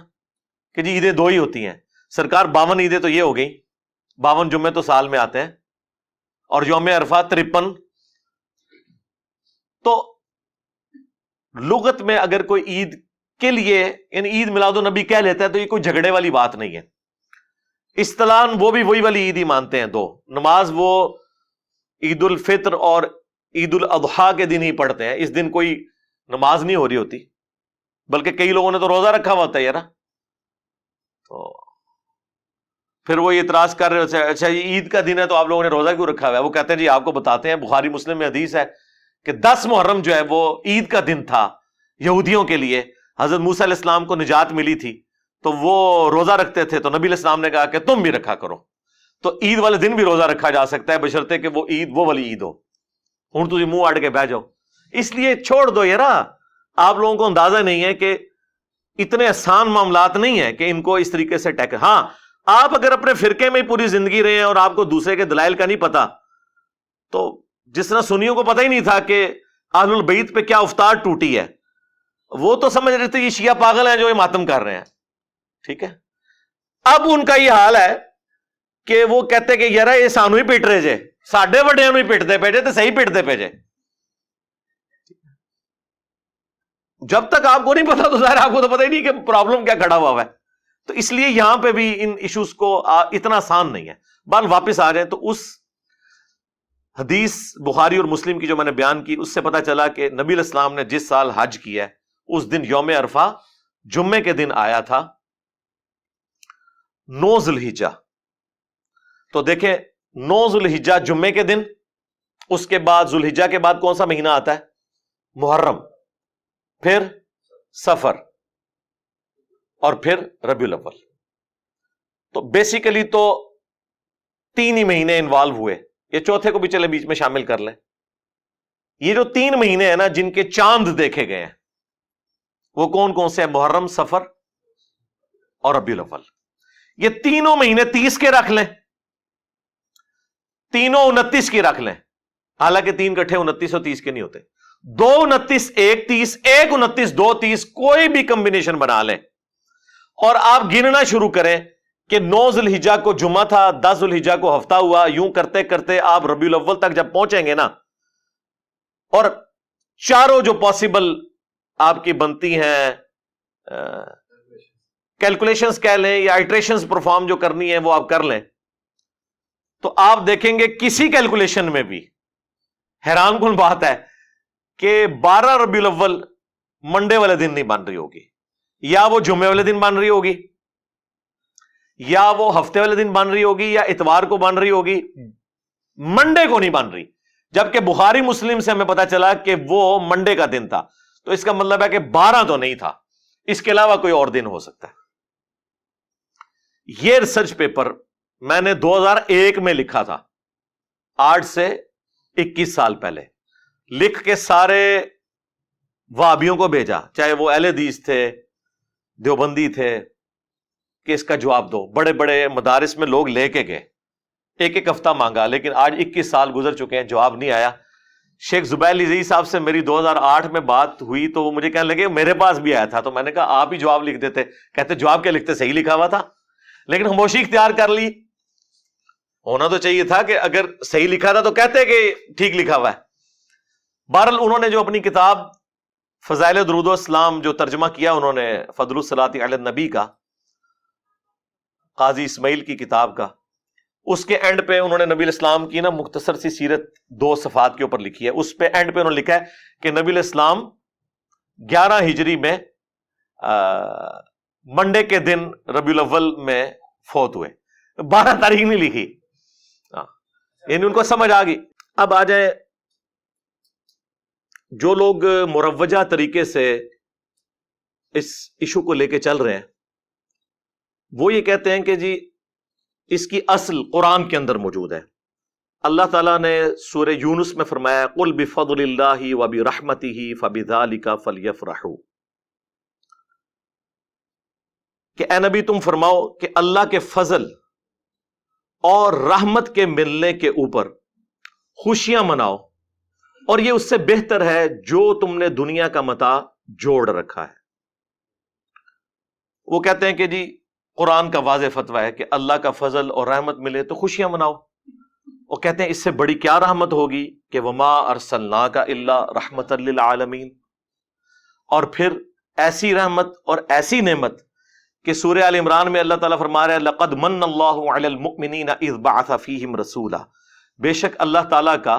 کہ جی عیدیں 2 ہی ہوتی ہیں. سرکار 52 عیدیں تو یہ ہو گئی، 52 جمعے تو سال میں آتے ہیں، اور یوم عرفہ 53. تو لغت میں اگر کوئی عید کے لیے یعنی عید میلاد النبی کہہ لیتا ہے تو یہ کوئی جھگڑے والی بات نہیں ہے. اصطلاحاً وہ بھی وہی والی عید ہی مانتے ہیں. 2 نماز وہ عید الفطر اور عید الاضحیٰ کے دن ہی پڑھتے ہیں. اس دن کوئی نماز نہیں ہو رہی ہوتی، بلکہ کئی لوگوں نے تو روزہ رکھا ہوا ہوتا ہے یار. تو پھر وہ اعتراض کر رہے ہوتے ہیں اچھا یہ عید کا دن ہے تو آپ لوگوں نے روزہ کیوں رکھا ہوا ہے؟ وہ کہتے ہیں جی آپ کو بتاتے ہیں، بخاری مسلم میں حدیث ہے کہ 10 محرم جو ہے وہ عید کا دن تھا یہودیوں کے لیے. حضرت موسیٰ علیہ السلام کو نجات ملی تھی تو وہ روزہ رکھتے تھے، تو نبی علیہ السلام نے کہا کہ تم بھی رکھا کرو. تو عید والے دن بھی روزہ رکھا جا سکتا ہے بشرطے کہ وہ عید وہ والی عید ہو. ہوں تجھے منہ اڑ کے بہ جاؤ. اس لیے چھوڑ دو یار، آپ لوگوں کو اندازہ نہیں ہے کہ اتنے آسان معاملات نہیں ہیں کہ ان کو اس طریقے سے ٹیکل. ہاں، آپ اگر اپنے فرقے میں پوری زندگی رہے ہیں اور آپ کو دوسرے کے دلائل کا نہیں پتا، تو جس طرح سنیوں کو پتہ ہی نہیں تھا کہ اہل البیت پہ کیا افطار ٹوٹی ہے، وہ تو سمجھ رہے تھے یہ شیعہ پاگل ہیں جو یہ ماتم کر رہے ہیں. ٹھیک ہے، اب ان کا یہ حال ہے کہ وہ کہتے کہ یار یہ سانو ہی پیٹ رہے جے، ساڈے وڈیاں نو ہی پیٹتے پے جے تے صحیح پیٹتے پے جے. جب تک آپ کو نہیں پتا تو ظاہر آپ کو تو پتہ ہی نہیں کہ پرابلم کیا کھڑا ہوا ہے. تو اس لیے یہاں پہ بھی ان ایشوز کو اتنا آسان نہیں ہے. بال واپس آ جائیں تو اس حدیث بخاری اور مسلم کی جو میں نے بیان کی، اس سے پتا چلا کہ نبی علیہ السلام نے جس سال حج کیا ہے اس دن یوم عرفہ جمعے کے دن آیا تھا، 9 ذو الحجہ. تو دیکھیں 9 ذو الحجہ جمعے کے دن، اس کے بعد ذو الحجہ کے بعد کون سا مہینہ آتا ہے؟ محرم، پھر سفر، اور پھر ربیع الاول. تو بیسیکلی تو 3 ہی مہینے انوالو ہوئے. یہ چوتھے کو بھی چلے بیچ میں شامل کر لیں. یہ جو 3 مہینے ہیں نا جن کے چاند دیکھے گئے ہیں وہ کون کون سے ہیں؟ محرم، سفر اور ربیع الاول. یہ تینوں مہینے 30 کے رکھ لیں، تینوں 29 کی رکھ لیں. حالانکہ 3 کٹھے 29 اور 30 کے نہیں ہوتے. 2/29/1/30, 1/29/2/30 کوئی بھی کمبینیشن بنا لیں اور آپ گننا شروع کریں کہ 9 ذوالحجہ کو جمعہ تھا، 10 ذوالحجہ کو ہفتہ ہوا، یوں کرتے کرتے آپ ربیع الاول تک جب پہنچیں گے نا، اور چاروں جو پاسبل آپ کی بنتی ہیں کیلکولیشنز کہہ لیں یا آئٹریشنز پرفارم جو کرنی ہے وہ آپ کر لیں، تو آپ دیکھیں گے کسی کیلکولیشن میں بھی حیران کن بات ہے کہ 12 ربیع الاول منڈے والے دن نہیں بن رہی ہوگی، یا وہ جمعے والے دن بن رہی ہوگی، یا وہ ہفتے والے دن بن رہی ہوگی، یا اتوار کو بن رہی ہوگی، منڈے کو نہیں بن رہی، جبکہ بخاری مسلم سے ہمیں پتا چلا کہ وہ منڈے کا دن تھا، تو اس کا مطلب ہے کہ 12 تو نہیں تھا، اس کے علاوہ کوئی اور دن ہو سکتا ہے۔ یہ ریسرچ پیپر میں نے 2001 میں لکھا تھا، 8 سے 21 سال پہلے، لکھ کے سارے وہابیوں کو بھیجا، چاہے وہ اہل حدیث تھے، دیوبندی تھے، کہ اس کا جواب دو۔ بڑے بڑے مدارس میں لوگ لے کے گئے، ایک ایک ہفتہ مانگا، لیکن آج 21 سال گزر چکے ہیں، جواب نہیں آیا۔ شیخ زبیر لذیذ صاحب سے میری 2008 میں بات ہوئی تو وہ مجھے کہنے لگے میرے پاس بھی آیا تھا، تو میں نے کہا آپ ہی جواب لکھ دیتے۔ کہتے جواب کیا لکھتے، صحیح لکھا ہوا تھا، لیکن خاموشی اختیار کر لی۔ ہونا تو چاہیے تھا کہ اگر صحیح لکھا تھا تو کہتے کہ ٹھیک لکھا ہوا ہے۔ بہرحال انہوں نے جو اپنی کتاب فضائل درود و اسلام جو ترجمہ کیا انہوں نے فضل الصلاۃ علی النبی کا، قاضی اسماعیل کی کتاب کا، اس کے اینڈ پہ انہوں نے نبی الاسلام کی نا مختصر سی سیرت 2 صفحات کے اوپر لکھی ہے۔ اس پہ اینڈ پہ انہوں نے لکھا ہے کہ نبی الاسلام 11 ہجری میں منڈے کے دن ربیع الاول میں فوت ہوئے، 12 تاریخ نہیں لکھی، یعنی ان کو سمجھ آ گئی۔ اب آ جائیں جو لوگ مروجہ طریقے سے اس ایشو کو لے کے چل رہے ہیں، وہ یہ کہتے ہیں کہ جی اس کی اصل قرآن کے اندر موجود ہے۔ اللہ تعالیٰ نے سورہ یونس میں فرمایا قُلْ بِفَضْلِ اللَّهِ وَبِرَحْمَتِهِ فَبِذَلِكَ فَلْيَفْرَحُوا، کہ اے نبی تم فرماؤ کہ اللہ کے فضل اور رحمت کے ملنے کے اوپر خوشیاں مناؤ، اور یہ اس سے بہتر ہے جو تم نے دنیا کا متاع جوڑ رکھا ہے۔ وہ کہتے ہیں کہ جی قرآن کا واضح فتویٰ ہے کہ اللہ کا فضل اور رحمت ملے تو خوشیاں مناؤ۔ وہ کہتے ہیں اس سے بڑی کیا رحمت ہوگی کہ وما ارسلناک الا رحمتا للعالمین، اور پھر ایسی رحمت اور ایسی نعمت کہ سورہ آل عمران میں اللہ تعالیٰ فرما رہا ہے لقد من اللہ علی المؤمنین اذ بعث فیہم رسولا، بے شک اللہ تعالیٰ کا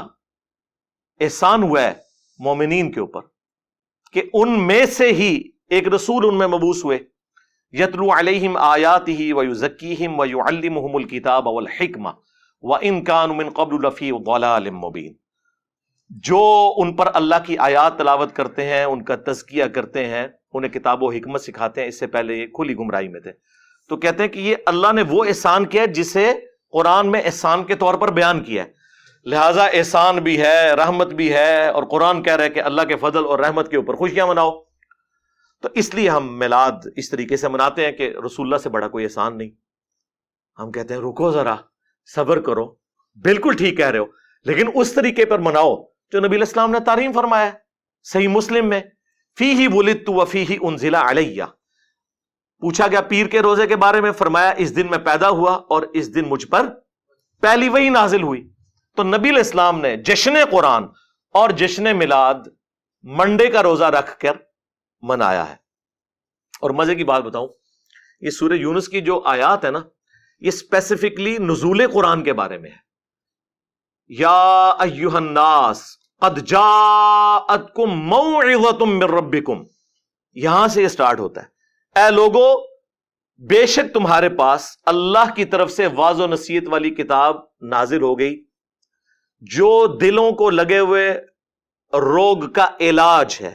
احسان ہوا ہے مومنین کے اوپر کہ ان میں سے ہی ایک رسول ان میں مبعوث ہوئے، یتلو علیہم آیاتہ ویزکیہم ویعلمہم الکتاب والحکمہ وان کانوا من قبل لفی ضلال مبین، جو ان پر اللہ کی آیات تلاوت کرتے ہیں، ان کا تزکیہ کرتے ہیں، انہیں کتاب و حکمت سکھاتے ہیں، اس سے پہلے یہ کھلی گمراہی میں تھے۔ تو کہتے ہیں کہ یہ اللہ نے وہ احسان کیا جسے قرآن میں احسان کے طور پر بیان کیا ہے، لہٰذا احسان بھی ہے، رحمت بھی ہے، اور قرآن کہہ رہا ہے کہ اللہ کے فضل اور رحمت کے اوپر خوشیاں مناؤ۔ تو اس لیے ہم میلاد اس طریقے سے مناتے ہیں کہ رسول اللہ سے بڑا کوئی احسان نہیں۔ ہم کہتے ہیں رکو ذرا، صبر کرو، بالکل ٹھیک کہہ رہے ہو، لیکن اس طریقے پر مناؤ جو نبی الاسلام نے تعلیم فرمایا ہے۔ صحیح مسلم میں فیہ ولدت وفیہ انزل علیہ، پوچھا گیا پیر کے روزے کے بارے میں، فرمایا اس دن میں پیدا ہوا اور اس دن مجھ پر پہلی وحی نازل ہوئی۔ تو نبی الاسلام نے جشن قرآن اور جشن میلاد منڈے کا روزہ رکھ کر منایا ہے۔ اور مزے کی بات بتاؤں، یہ سورہ یونس کی جو آیات ہے نا، یہ اسپیسیفکلی نزول قرآن کے بارے میں ہے۔ یا ایھا الناس قد جاءتکم موعظۃ من ربکم، یہاں سے یہ سٹارٹ ہوتا ہے، اے لوگو بے شک تمہارے پاس اللہ کی طرف سے واضح و نصیحت والی کتاب نازل ہو گئی جو دلوں کو لگے ہوئے روگ کا علاج ہے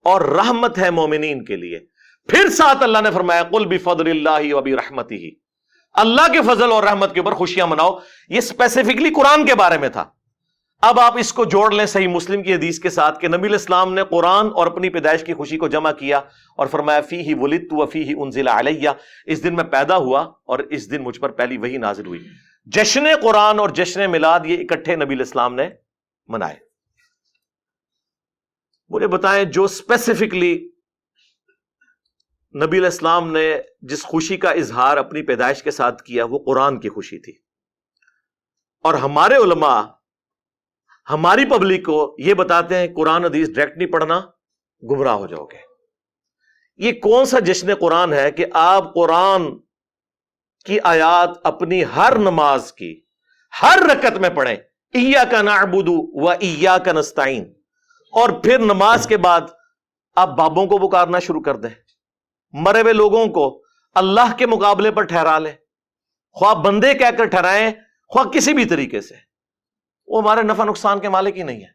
اور رحمت ہے مومنین کے لیے۔ پھر ساتھ اللہ نے فرمایا قل بفضل اللہ وبرحمتہ، اللہ کے فضل اور رحمت کے اوپر خوشیاں مناؤ۔ یہ اسپیسیفکلی قرآن کے بارے میں تھا۔ اب آپ اس کو جوڑ لیں صحیح مسلم کی حدیث کے ساتھ کہ نبی الاسلام نے قرآن اور اپنی پیدائش کی خوشی کو جمع کیا اور فرمایا فیہ ولدت وفیہ انزل علیہ، اس دن میں پیدا ہوا اور اس دن مجھ پر پہلی وحی نازل ہوئی۔ جشن قرآن اور جشن میلاد یہ اکٹھے نبی الاسلام نے منائے۔ مجھے بتائیں جو اسپیسیفکلی نبی علیہ السلام نے جس خوشی کا اظہار اپنی پیدائش کے ساتھ کیا وہ قرآن کی خوشی تھی، اور ہمارے علماء ہماری پبلک کو یہ بتاتے ہیں قرآن حدیث ڈائریکٹ نہیں پڑھنا، گمراہ ہو جاؤ گے۔ یہ کون سا جشن قرآن ہے کہ آپ قرآن کی آیات اپنی ہر نماز کی ہر رکعت میں پڑھیں، ایاک نعبد و ایاک نستعین، اور پھر نماز کے بعد آپ بابوں کو پکارنا شروع کر دیں، مرے ہوئے لوگوں کو اللہ کے مقابلے پر ٹھہرا لیں، خواہ بندے کہہ کر ٹھہرائیں خواہ کسی بھی طریقے سے، وہ ہمارے نفع نقصان کے مالک ہی نہیں ہے۔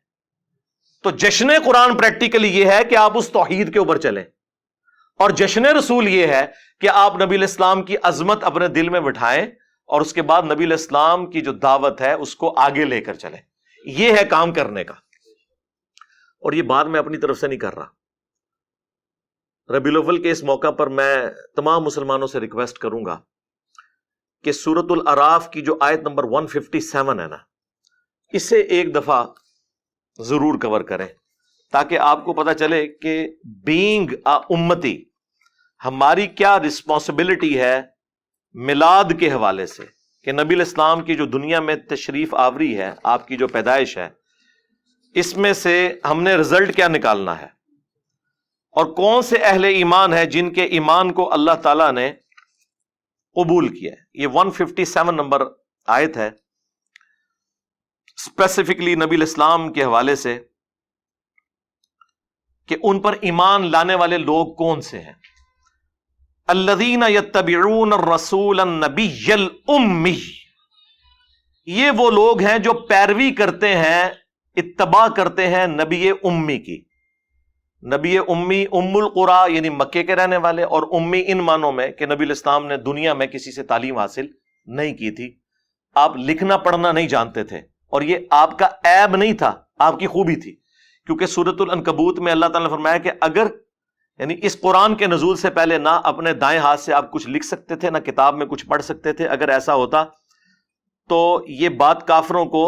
تو جشن قرآن پریکٹیکلی یہ ہے کہ آپ اس توحید کے اوپر چلیں، اور جشن رسول یہ ہے کہ آپ نبی علیہ السلام کی عظمت اپنے دل میں بٹھائیں اور اس کے بعد نبی علیہ السلام کی جو دعوت ہے اس کو آگے لے کر چلیں۔ یہ ہے کام کرنے کا، اور یہ بات میں اپنی طرف سے نہیں کر رہا۔ ربیع الاول کے اس موقع پر میں تمام مسلمانوں سے ریکویسٹ کروں گا کہ سورۃ الاعراف کی جو آیت نمبر 157 ہے نا، اسے ایک دفعہ ضرور کور کریں تاکہ آپ کو پتا چلے کہ بینگ امتی ہماری کیا رسپانسبلٹی ہے میلاد کے حوالے سے، کہ نبی علیہ السلام کی جو دنیا میں تشریف آوری ہے، آپ کی جو پیدائش ہے، اس میں سے ہم نے رزلٹ کیا نکالنا ہے، اور کون سے اہل ایمان ہیں جن کے ایمان کو اللہ تعالیٰ نے قبول کیا ہے۔ یہ 157 نمبر آیت ہے، اسپیسیفکلی نبی علیہ السلام کے حوالے سے کہ ان پر ایمان لانے والے لوگ کون سے ہیں۔ الذین یتبعون الرسول النبی الامی، یہ وہ لوگ ہیں جو پیروی کرتے ہیں، اتباع کرتے ہیں نبی امی کی۔ نبی امی ام القری یعنی مکے کے رہنے والے، اور امی ان معنوں میں کہ نبی علیہ السلام نے دنیا میں کسی سے تعلیم حاصل نہیں کی تھی، آپ لکھنا پڑھنا نہیں جانتے تھے، اور یہ آپ کا عیب نہیں تھا، آپ کی خوبی تھی، کیونکہ سورۃ العنکبوت میں اللہ تعالیٰ نے فرمایا کہ اگر یعنی اس قرآن کے نزول سے پہلے نہ اپنے دائیں ہاتھ سے آپ کچھ لکھ سکتے تھے، نہ کتاب میں کچھ پڑھ سکتے تھے، اگر ایسا ہوتا تو یہ بات کافروں کو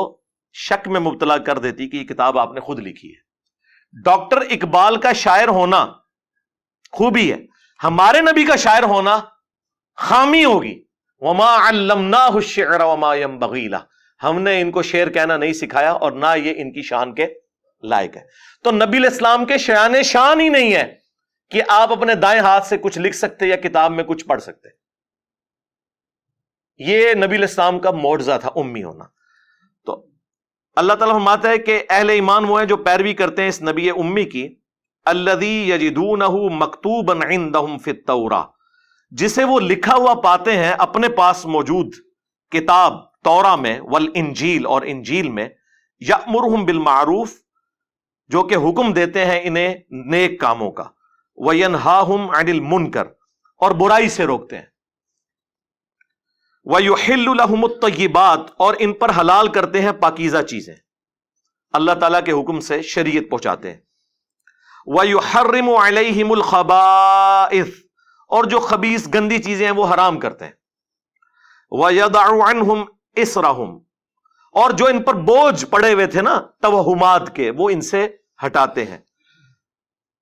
شک میں مبتلا کر دیتی کہ یہ کتاب آپ نے خود لکھی ہے۔ ڈاکٹر اقبال کا شاعر ہونا خوبی ہے، ہمارے نبی کا شاعر ہونا خامی ہوگی۔ وما علمناہ الشعر وما ينبغی لہ، ہم نے ان کو شعر کہنا نہیں سکھایا اور نہ یہ ان کی شان کے لائق ہے۔ تو نبی علیہ السلام کے شان شان ہی نہیں ہے کہ آپ اپنے دائیں ہاتھ سے کچھ لکھ سکتے یا کتاب میں کچھ پڑھ سکتے۔ یہ نبی علیہ السلام کا معجزہ تھا امی ہونا۔ تو اللہ تعالیٰ فرماتا ہے کہ اہل ایمان وہ ہیں جو پیروی کرتے ہیں اس نبی امی کی، الذی یجدونہ مکتوبا عندہم فی التوراۃ، جسے وہ لکھا ہوا پاتے ہیں اپنے پاس موجود کتاب توراہ میں، والانجیل اور انجیل میں، یأمرہم بالمعروف، جو کہ حکم دیتے ہیں انہیں نیک کاموں کا، وینہاہم عن المنکر، اور برائی سے روکتے ہیں، وَيُحِلُّ لَهُمُ الطَّيِّبَاتِ، اور ان پر حلال کرتے ہیں پاکیزہ چیزیں، اللہ تعالیٰ کے حکم سے شریعت پہنچاتے ہیں، وَيُحَرِّمُ عَلَيْهِمُ الْخَبَائِثِ، اور جو خبیث گندی چیزیں ہیں وہ حرام کرتے ہیں، وَيَضَعُ عَنْهُمْ إِصْرَهُمْ، اور جو ان پر بوجھ پڑے ہوئے تھے نا توہمات کے، وہ ان سے ہٹاتے ہیں،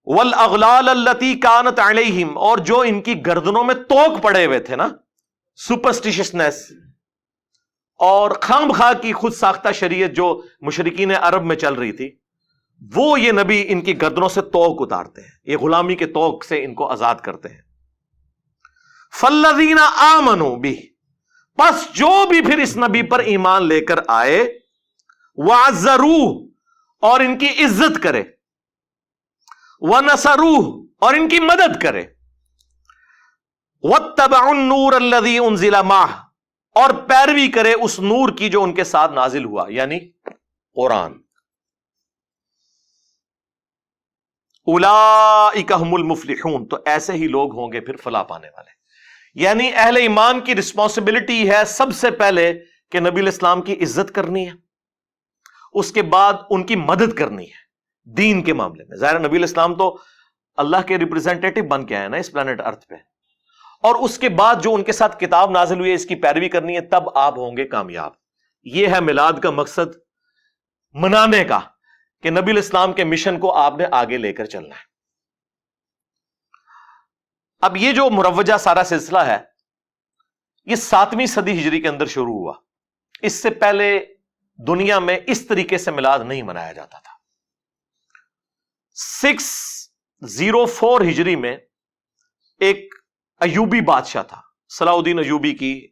وَالْأَغْلَالَ الَّتِي كَانَتْ عَلَيْهِمْ، اور جو ان کی گردنوں میں توق پڑے ہوئے تھے نا، سپرسٹیشنس اور خام خواہ کی خود ساختہ شریعت جو مشرکین عرب میں چل رہی تھی، وہ یہ نبی ان کی گردنوں سے توق اتارتے ہیں، یہ غلامی کے توق سے ان کو آزاد کرتے ہیں۔ فَالَّذِينَ آمَنُوا بِهِ، پس جو بھی پھر اس نبی پر ایمان لے کر آئے، وَعَزَّرُوهُ، اور ان کی عزت کرے، وَنَصَرُوهُ، اور ان کی مدد کرے، وَاتَّبَعُوا النُّورَ الَّذِي أُنزِلَ مَعَهُ، اور پیروی کرے اس نور کی جو ان کے ساتھ نازل ہوا، یعنی قرآن۔ اولئک هم المفلحون، تو ایسے ہی لوگ ہوں گے پھر فلاح پانے والے۔ یعنی اہل ایمان کی رسپانسبلٹی ہے سب سے پہلے کہ نبی علیہ السلام کی عزت کرنی ہے، اس کے بعد ان کی مدد کرنی ہے دین کے معاملے میں۔ ظاہر نبی علیہ السلام تو اللہ کے ریپرزینٹیٹو بن کے آئے نا اس پلانٹ ارتھ پہ، اور اس کے بعد جو ان کے ساتھ کتاب نازل ہوئی ہے اس کی پیروی کرنی ہے، تب آپ ہوں گے کامیاب۔ یہ ہے میلاد کا مقصد منانے کا، کہ نبی علیہ السلام کے مشن کو آپ نے آگے لے کر چلنا ہے. اب یہ جو مروجہ سارا سلسلہ ہے یہ 7ویں صدی ہجری کے اندر شروع ہوا. اس سے پہلے دنیا میں اس طریقے سے میلاد نہیں منایا جاتا تھا. 604 ہجری میں ایک ایوبی بادشاہ تھا، صلاح الدین ایوبی کی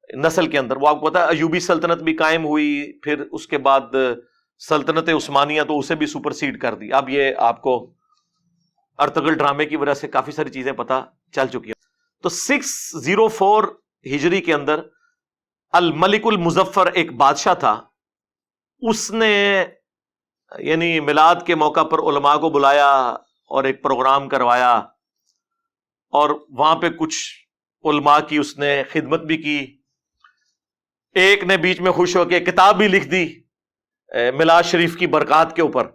نسل کے اندر. وہ آپ کو پتا ہے ایوبی سلطنت بھی قائم ہوئی، پھر اس کے بعد سلطنت عثمانیہ تو اسے بھی سپرسیڈ کر دی. اب یہ آپ کو ارطغرل ڈرامے کی وجہ سے کافی ساری چیزیں پتہ چل چکی ہیں. تو 604 ہجری کے اندر الملک المظفر ایک بادشاہ تھا. اس نے یعنی میلاد کے موقع پر علماء کو بلایا اور ایک پروگرام کروایا، اور وہاں پہ کچھ علماء کی اس نے خدمت بھی کی. ایک نے بیچ میں خوش ہو کے کتاب بھی لکھ دی میلاد شریف کی برکات کے اوپر،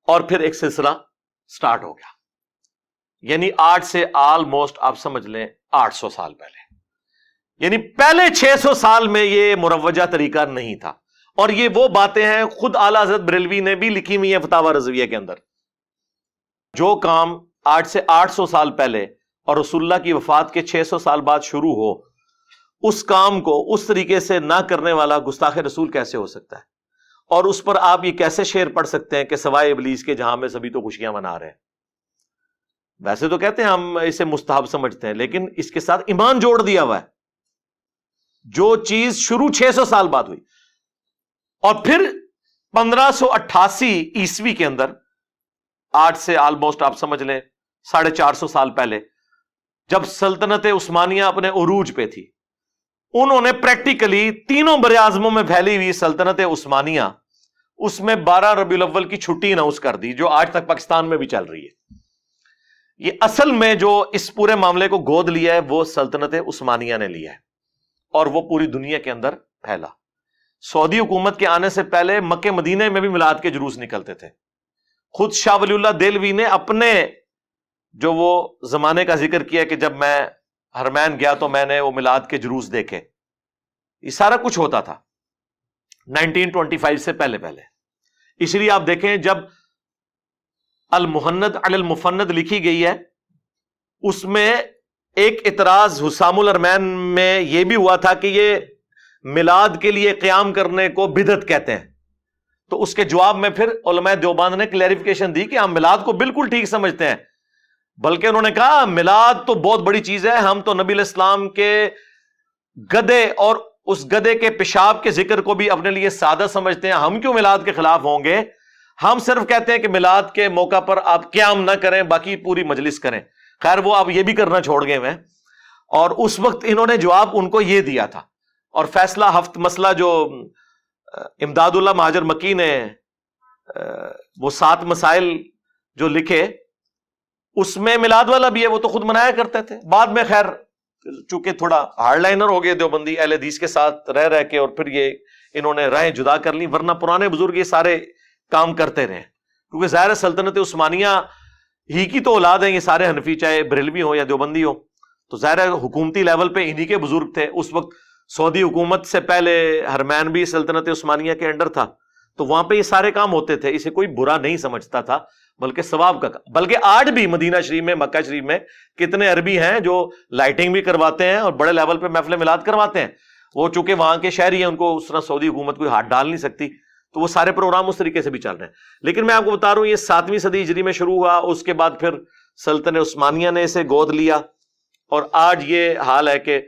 اور پھر ایک سلسلہ سٹارٹ ہو گیا. یعنی آج سے آلموسٹ آپ سمجھ لیں 800 سال پہلے، یعنی پہلے 600 سال میں یہ مروجہ طریقہ نہیں تھا. اور یہ وہ باتیں ہیں خود اعلیٰ حضرت بریلوی نے بھی لکھی ہوئی ہیں فتاوی رضویہ کے اندر. جو کام آج سے 800 سال پہلے اور رسول اللہ کی وفات کے 600 سال بعد شروع ہو، اس کام کو اس طریقے سے نہ کرنے والا گستاخ رسول کیسے ہو سکتا ہے؟ اور اس پر آپ یہ کیسے شعر پڑھ سکتے ہیں کہ سوائے ابلیس کے جہاں میں سبھی تو خوشیاں منا رہے ہیں؟ ویسے تو کہتے ہیں ہم اسے مستحب سمجھتے ہیں، لیکن اس کے ساتھ ایمان جوڑ دیا ہوا ہے. جو چیز شروع 600 سال بعد ہوئی، اور پھر 1588 عیسوی کے اندر، آج سے آلموسٹ آپ سمجھ لیں 450 سال پہلے، جب سلطنت عثمانیہ اپنے عروج پہ تھی، انہوں نے پریکٹیکلی تینوں براعظموں میں پھیلی ہوئی سلطنت عثمانیہ اس میں 12 ربیع الاول کی چھٹی اناؤنس کر دی، جو آج تک پاکستان میں بھی چل رہی ہے. یہ اصل میں جو اس پورے معاملے کو گود لیا ہے وہ سلطنت عثمانیہ نے لیا ہے، اور وہ پوری دنیا کے اندر پھیلا. سعودی حکومت کے آنے سے پہلے مکہ مدینہ میں بھی میلاد کے جلوس نکلتے تھے. خود شاہ ولی اللہ دہلوی نے اپنے جو وہ زمانے کا ذکر کیا کہ جب میں حرمین گیا تو میں نے وہ میلاد کے جلوس دیکھے. یہ سارا کچھ ہوتا تھا 1925 سے پہلے. اس لیے آپ دیکھیں جب المحند علی المفند لکھی گئی ہے، اس میں ایک اعتراض حسام الارمین میں یہ بھی ہوا تھا کہ یہ میلاد کے لیے قیام کرنے کو بدعت کہتے ہیں. تو اس کے جواب میں پھر علماء دیوبند نے کلیریفیکیشن دی کہ ہم میلاد کو بالکل ٹھیک سمجھتے ہیں، بلکہ انہوں نے کہا میلاد تو بہت بڑی چیز ہے، ہم تو نبی علیہ السلام کے گدے اور اس گدے کے پیشاب کے ذکر کو بھی اپنے لیے سادہ سمجھتے ہیں، ہم کیوں میلاد کے خلاف ہوں گے؟ ہم صرف کہتے ہیں کہ میلاد کے موقع پر آپ قیام نہ کریں، باقی پوری مجلس کریں. خیر وہ آپ یہ بھی کرنا چھوڑ گئے ہیں. اور اس وقت انہوں نے جواب ان کو یہ دیا تھا، اور فیصلہ ہفت مسئلہ جو امداد اللہ مہاجر مکی نے وہ 7 مسائل جو لکھے، اس میں میلاد والا بھی ہے، وہ تو خود منایا کرتے تھے. بعد میں خیر چونکہ تھوڑا ہارڈ لائنر ہو گئے دیوبندی اہل حدیث کے ساتھ رہ کے، اور پھر یہ انہوں نے رائے جدا کر لی، ورنہ پرانے بزرگ یہ سارے کام کرتے رہے. کیونکہ ظاہر سلطنت عثمانیہ ہی کی تو اولاد ہیں یہ سارے حنفی، چاہے بریلوی ہو یا دیوبندی ہو، تو ظاہر حکومتی لیول پہ انہی کے بزرگ تھے. اس وقت سعودی حکومت سے پہلے حرمین بھی سلطنت عثمانیہ کے انڈر تھا، تو وہاں پہ یہ سارے کام ہوتے تھے. اسے کوئی برا نہیں سمجھتا تھا، بلکہ ثواب کا. بلکہ آج بھی مدینہ شریف میں، مکہ شریف میں کتنے عربی ہیں جو لائٹنگ بھی کرواتے ہیں اور بڑے لیول پہ محفل میلاد کرواتے ہیں. وہ چونکہ وہاں کے شہری ہیں، ان کو اس طرح سعودی حکومت کوئی ہاتھ ڈال نہیں سکتی، تو وہ سارے پروگرام اس طریقے سے بھی چل رہے ہیں. لیکن میں آپ کو بتا رہا ہوں یہ 7ویں صدی ہجری میں شروع ہوا، اس کے بعد پھر سلطنت عثمانیہ نے اسے گود لیا، اور آج یہ حال ہے کہ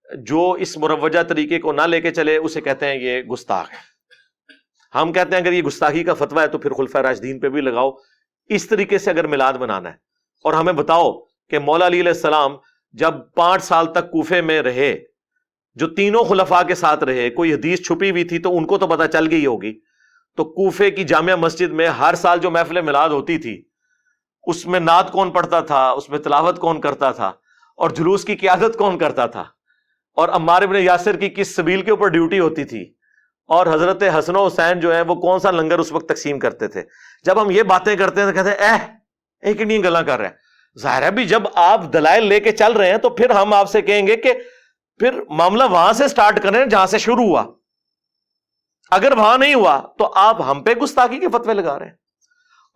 جو اس مروجہ طریقے کو نہ لے کے چلے اسے کہتے ہیں یہ گستاخ ہے. ہم کہتے ہیں اگر یہ گستاخی کا فتویٰ ہے تو پھر خلفائے راشدین پہ بھی لگاؤ. اس طریقے سے اگر میلاد منانا ہے، اور ہمیں بتاؤ کہ مولا علی علیہ السلام جب 5 سال تک کوفے میں رہے، جو تینوں خلفاء کے ساتھ رہے، کوئی حدیث چھپی ہوئی تھی تو ان کو تو پتہ چل گئی ہوگی. تو کوفے کی جامع مسجد میں ہر سال جو محفل میلاد ہوتی تھی، اس میں نعت کون پڑھتا تھا، اس میں تلاوت کون کرتا تھا، اور جلوس کی قیادت کون کرتا تھا، اور عمار بن یاسر کی کس سبیل کے اوپر ڈیوٹی ہوتی تھی، اور حضرت حسن و حسین جو ہیں وہ کون سا لنگر اس وقت تقسیم کرتے تھے. جب ہم یہ باتیں کرتے ہیں تو کہتے ہیں ایک نہیں گلا کر رہے ہیں. ظاہر ہے بھی جب آپ دلائل لے کے چل رہے ہیں تو پھر ہم آپ سے کہیں گے کہ پھر معاملہ وہاں سے سٹارٹ کریں جہاں سے شروع ہوا. اگر وہاں نہیں ہوا تو آپ ہم پہ گستاخی کے فتوے لگا رہے ہیں.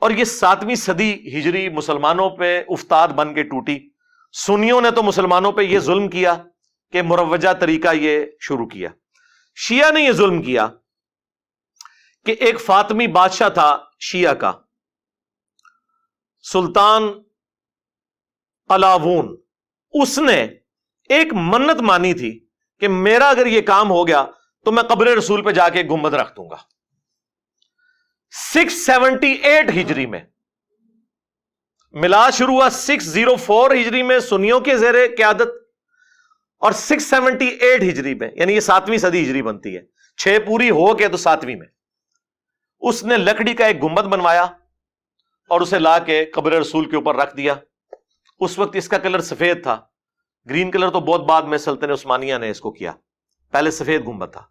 اور یہ 7ویں صدی ہجری مسلمانوں پہ افتاد بن کے ٹوٹی. سنیوں نے تو مسلمانوں پہ یہ ظلم کیا کہ مروجہ طریقہ یہ شروع کیا. شیعہ نے یہ ظلم کیا کہ ایک فاطمی بادشاہ تھا شیعہ کا، سلطان قلاوون. اس نے ایک منت مانی تھی کہ میرا اگر یہ کام ہو گیا تو میں قبر رسول پہ جا کے گنبد رکھ دوں گا. 678 ہجری میں میلاد شروع ہوا، 604 ہجری میں سنیوں کے زیر قیادت، اور 678 ہجری میں، یعنی یہ 7ویں صدی ہجری بنتی ہے، 6 پوری ہو کے تو 7ویں میں اس نے لکڑی کا ایک گنبد بنوایا اور اسے لا کے قبر رسول کے اوپر رکھ دیا. اس وقت اس کا کلر سفید تھا، گرین کلر تو بہت بعد میں سلطنت عثمانیہ نے اس کو کیا، پہلے سفید گنبد تھا.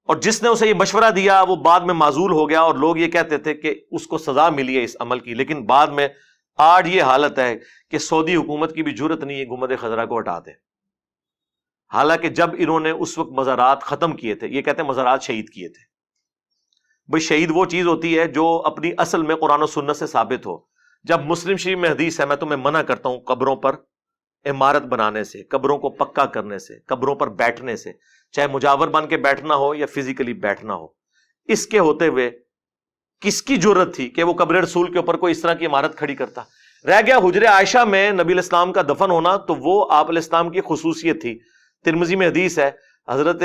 اور جس نے اسے یہ مشورہ دیا وہ بعد میں معزول ہو گیا، اور لوگ یہ کہتے تھے کہ اس کو سزا ملی ہے اس عمل کی. لیکن بعد میں آج یہ حالت ہے کہ سعودی حکومت کی بھی جرت نہیں ہے گنبد خضرا کو ہٹا دے. حالانکہ جب انہوں نے اس وقت مزارات ختم کیے تھے، یہ کہتے ہیں مزارات شہید کیے تھے. بھئی شہید وہ چیز ہوتی ہے جو اپنی اصل میں قرآن و سنت سے ثابت ہو. جب مسلم شریف میں حدیث ہے، میں تمہیں منع کرتا ہوں قبروں پر عمارت بنانے سے، قبروں کو پکا کرنے سے، قبروں پر بیٹھنے سے، چاہے مجاور بن کے بیٹھنا ہو یا فزیکلی بیٹھنا ہو. اس کے ہوتے ہوئے کس کی جرت تھی کہ وہ قبر رسول کے اوپر کوئی اس طرح کی عمارت کھڑی کرتا؟ رہ گیا حجر عائشہ میں نبی الاسلام کا دفن ہونا، تو وہ آپ علیہ السلام کی خصوصیت تھی. ترمذی میں حدیث ہے، حضرت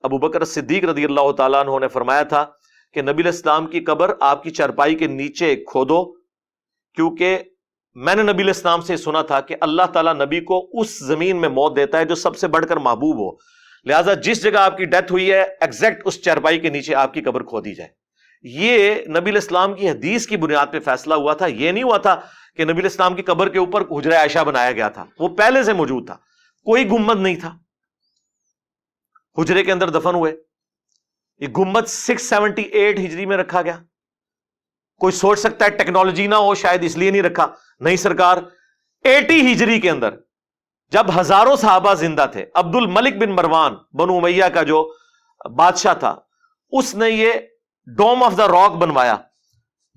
ابوبکر صدیق رضی اللہ تعالیٰ عنہ نے فرمایا تھا کہ نبی علیہ السلام کی قبر آپ کی چارپائی کے نیچے کھودو، کیونکہ میں نے نبی علیہ السلام سے سنا تھا کہ اللہ تعالیٰ نبی کو اس زمین میں موت دیتا ہے جو سب سے بڑھ کر محبوب ہو. لہٰذا جس جگہ آپ کی ڈیتھ ہوئی ہے ایگزیکٹ اس چارپائی کے نیچے آپ کی قبر کھودی جائے. یہ نبی علیہ السلام کی حدیث کی بنیاد پہ فیصلہ ہوا تھا. یہ نہیں ہوا تھا کہ نبی علیہ السلام کی قبر کے اوپر حجرہ عائشہ بنایا گیا تھا، وہ پہلے سے موجود تھا. کوئی گنبد نہیں تھا، حجرے کے اندر دفن ہوئے. یہ گنبد 678 ہجری میں رکھا گیا. کوئی سوچ سکتا ہے ٹیکنالوجی نہ ہو شاید اس لیے نہیں رکھا. نہیں سرکار، 80 ہجری کے اندر جب ہزاروں صحابہ زندہ تھے، عبد الملک بن مروان بنو امیہ کا جو بادشاہ تھا، اس نے یہ ڈوم آف دا راک بنوایا،